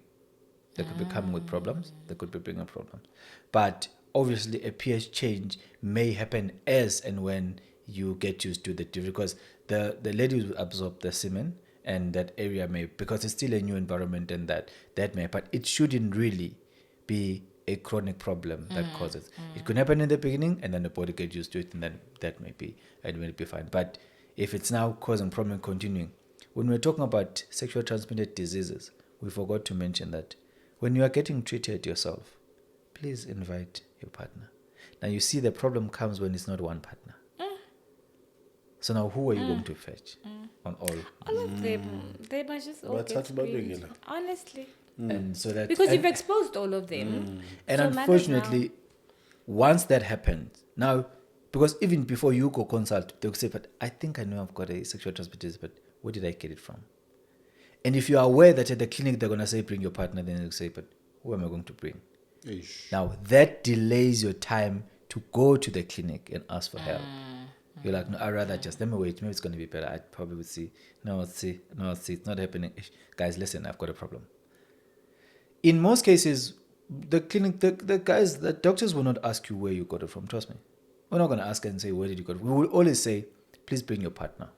They could be coming with problems. They could be bringing problems. But obviously, a pH change may happen as and when you get used to the difference, because the lady will absorb the semen, and that area may, because it's still a new environment, and that may, but it shouldn't really be a chronic problem that causes. It could happen in the beginning, and then the body gets used to it, and then that may be fine. But if it's now causing problem continuing, when we're talking about sexual transmitted diseases, we forgot to mention that when you are getting treated yourself, please invite your partner. Now you see the problem comes when it's not one partner. So now who are you going to fetch on all? All of them. They must just all What's get that about screened. regular? Honestly. And so that, Because and, you've exposed all of them. and So might as unfortunately, once that happens, now, because even before you go consult, they'll say, but I think I know I've got a sexual transmitted disease, but where did I get it from? And if you are aware that at the clinic they're going to say, bring your partner, then they'll say, but who am I going to bring? Ish. Now, that delays your time to go to the clinic and ask for help. You're like, no, I'd rather just, let me wait. Maybe it's going to be better. I probably would see. No, it's not happening. Guys, listen, I've got a problem. In most cases, the clinic, the doctors will not ask you where you got it from. Trust me. We're not going to ask and say, where did you get it? We will always say, please bring your partner.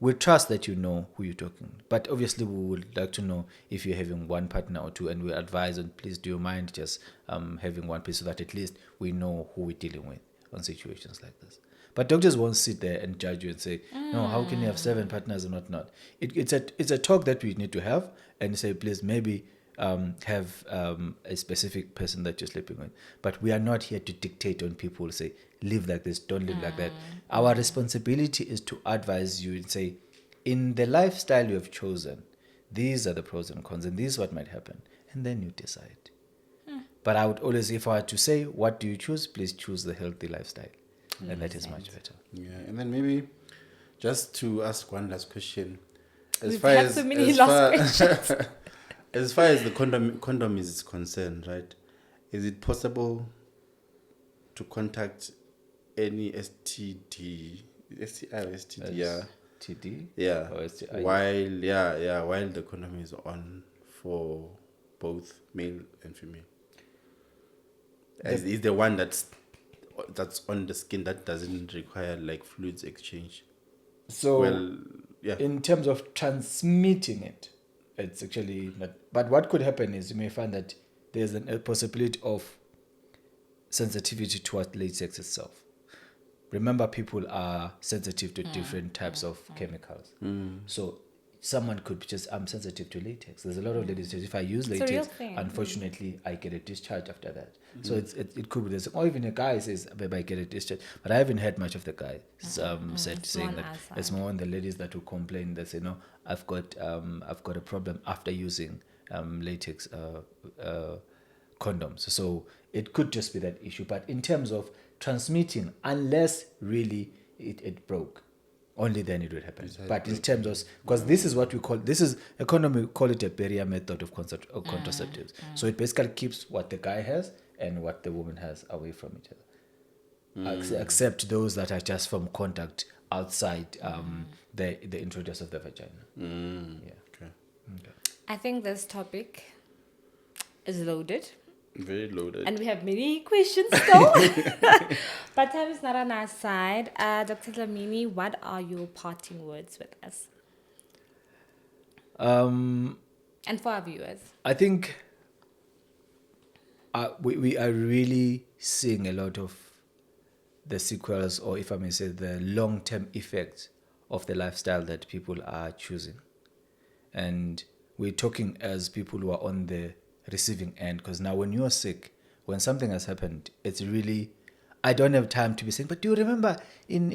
We trust that you know who you're talking. But obviously, we would like to know if you're having one partner or two, and we advise on, please do you mind just having one piece, so that at least we know who we're dealing with on situations like this. But doctors won't sit there and judge you and say, no, how can you have 7 partners and whatnot? It's a talk that we need to have, and say, please maybe have a specific person that you're sleeping with. But we are not here to dictate on people, say, live like this, don't live like that. Our responsibility is to advise you and say, in the lifestyle you have chosen, these are the pros and cons, and this is what might happen. And then you decide. But I would always, if I had to say, what do you choose? Please choose the healthy lifestyle. And that is much better. Yeah, and then maybe just to ask one last question. We've had so many last questions. As far as the condom is concerned, right? Is it possible to contact any STD, STI or STD? Yeah. TD? Yeah. Or STI? While the condom is on for both male and female. Is the one that's on the skin that doesn't require like fluids exchange? So, yeah. in terms of transmitting it, it's actually not. But what could happen is you may find that there's a possibility of sensitivity towards latex itself. Remember, people are sensitive to different types of chemicals. So someone could be just, I'm sensitive to latex. There's a lot of ladies that if I use It's a real latex, thing. unfortunately, I get a discharge after that. So it could be this. Or even a guy says, babe, I get a discharge. But I haven't heard much of the guy saying that. It's more on the ladies that will complain. They say, no, I've got a problem after using latex condoms. So it could just be that issue. But in terms of transmitting, unless really it broke, only then it would happen. But in terms of, because this is what we call, this is a condom, we call it a barrier method of contraceptives. So it basically keeps what the guy has and what the woman has away from each other. Except those that are just from contact outside the introduce of the vagina. Yeah. Okay. I think this topic is loaded. Very loaded. And we have many questions still. But time is not on our side. Dr. Dlamini, what are your parting words with us? And for our viewers? I think we are really seeing a lot of the sequels, or if I may say, the long-term effects of the lifestyle that people are choosing. And we're talking as people who are on the receiving end, because now when you're sick, when something has happened, it's really, I don't have time to be saying, but do you remember in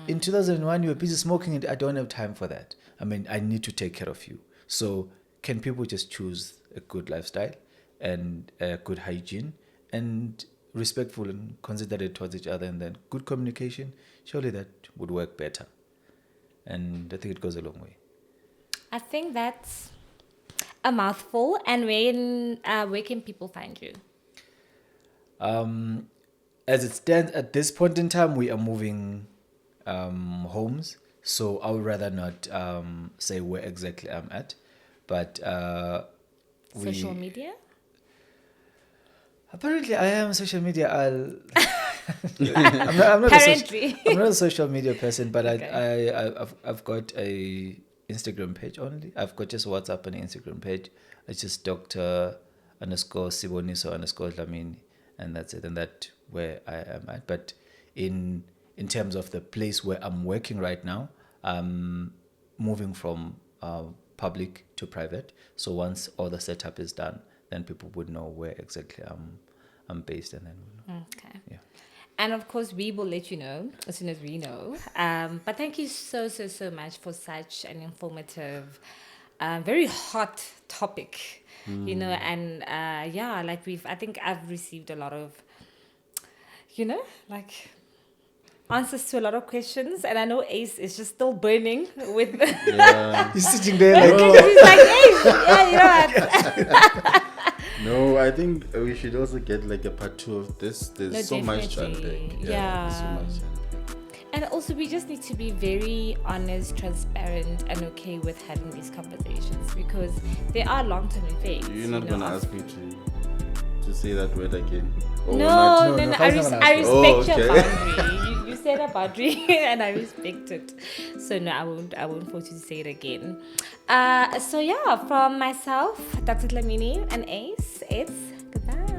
2001 you were busy smoking? And I don't have time for that. I mean, I need to take care of you. So can people just choose a good lifestyle and a good hygiene and respectful and considerate towards each other, and then good communication? Surely that would work better. And I think it goes a long way. I think that's a mouthful. And where can people find you? As it stands at this point in time, we are moving homes, so I would rather not say where exactly I'm at, but Social media? Apparently, I am social media. I'm not Apparently. I'm not a social media person, but Okay. I've got a Instagram page only. I've got just WhatsApp and Instagram page. It's just Dr_Siboniso _Dlamini, and that's it. And that's where I am at. But in terms of the place where I'm working right now, I'm moving from public to private. So once all the setup is done, then people would know where exactly I'm based, and then we'll know. Okay. Yeah. And of course, we will let you know as soon as we know. But thank you so much for such an informative, very hot topic, you know. And yeah, like I think I've received a lot of, you know, like answers to a lot of questions. And I know Ace is just still burning with. Yeah. He's sitting there like, He's like, Ace, yeah, you know what? No, I think we should also get like a part 2 of this. There's No, so much to definitely. unpack. Yeah. There's so much to unpack. And also, we just need to be very honest, transparent, and okay with having these conversations, because there are long-term effects. You're not gonna ask me to say that word again. Or No, not? no, No, I respect Oh, your okay. boundary. You said a boundary, and I respect it. So no, I won't force you to say it again. So yeah, from myself, Dr. Dlamini and Ace, it's goodbye.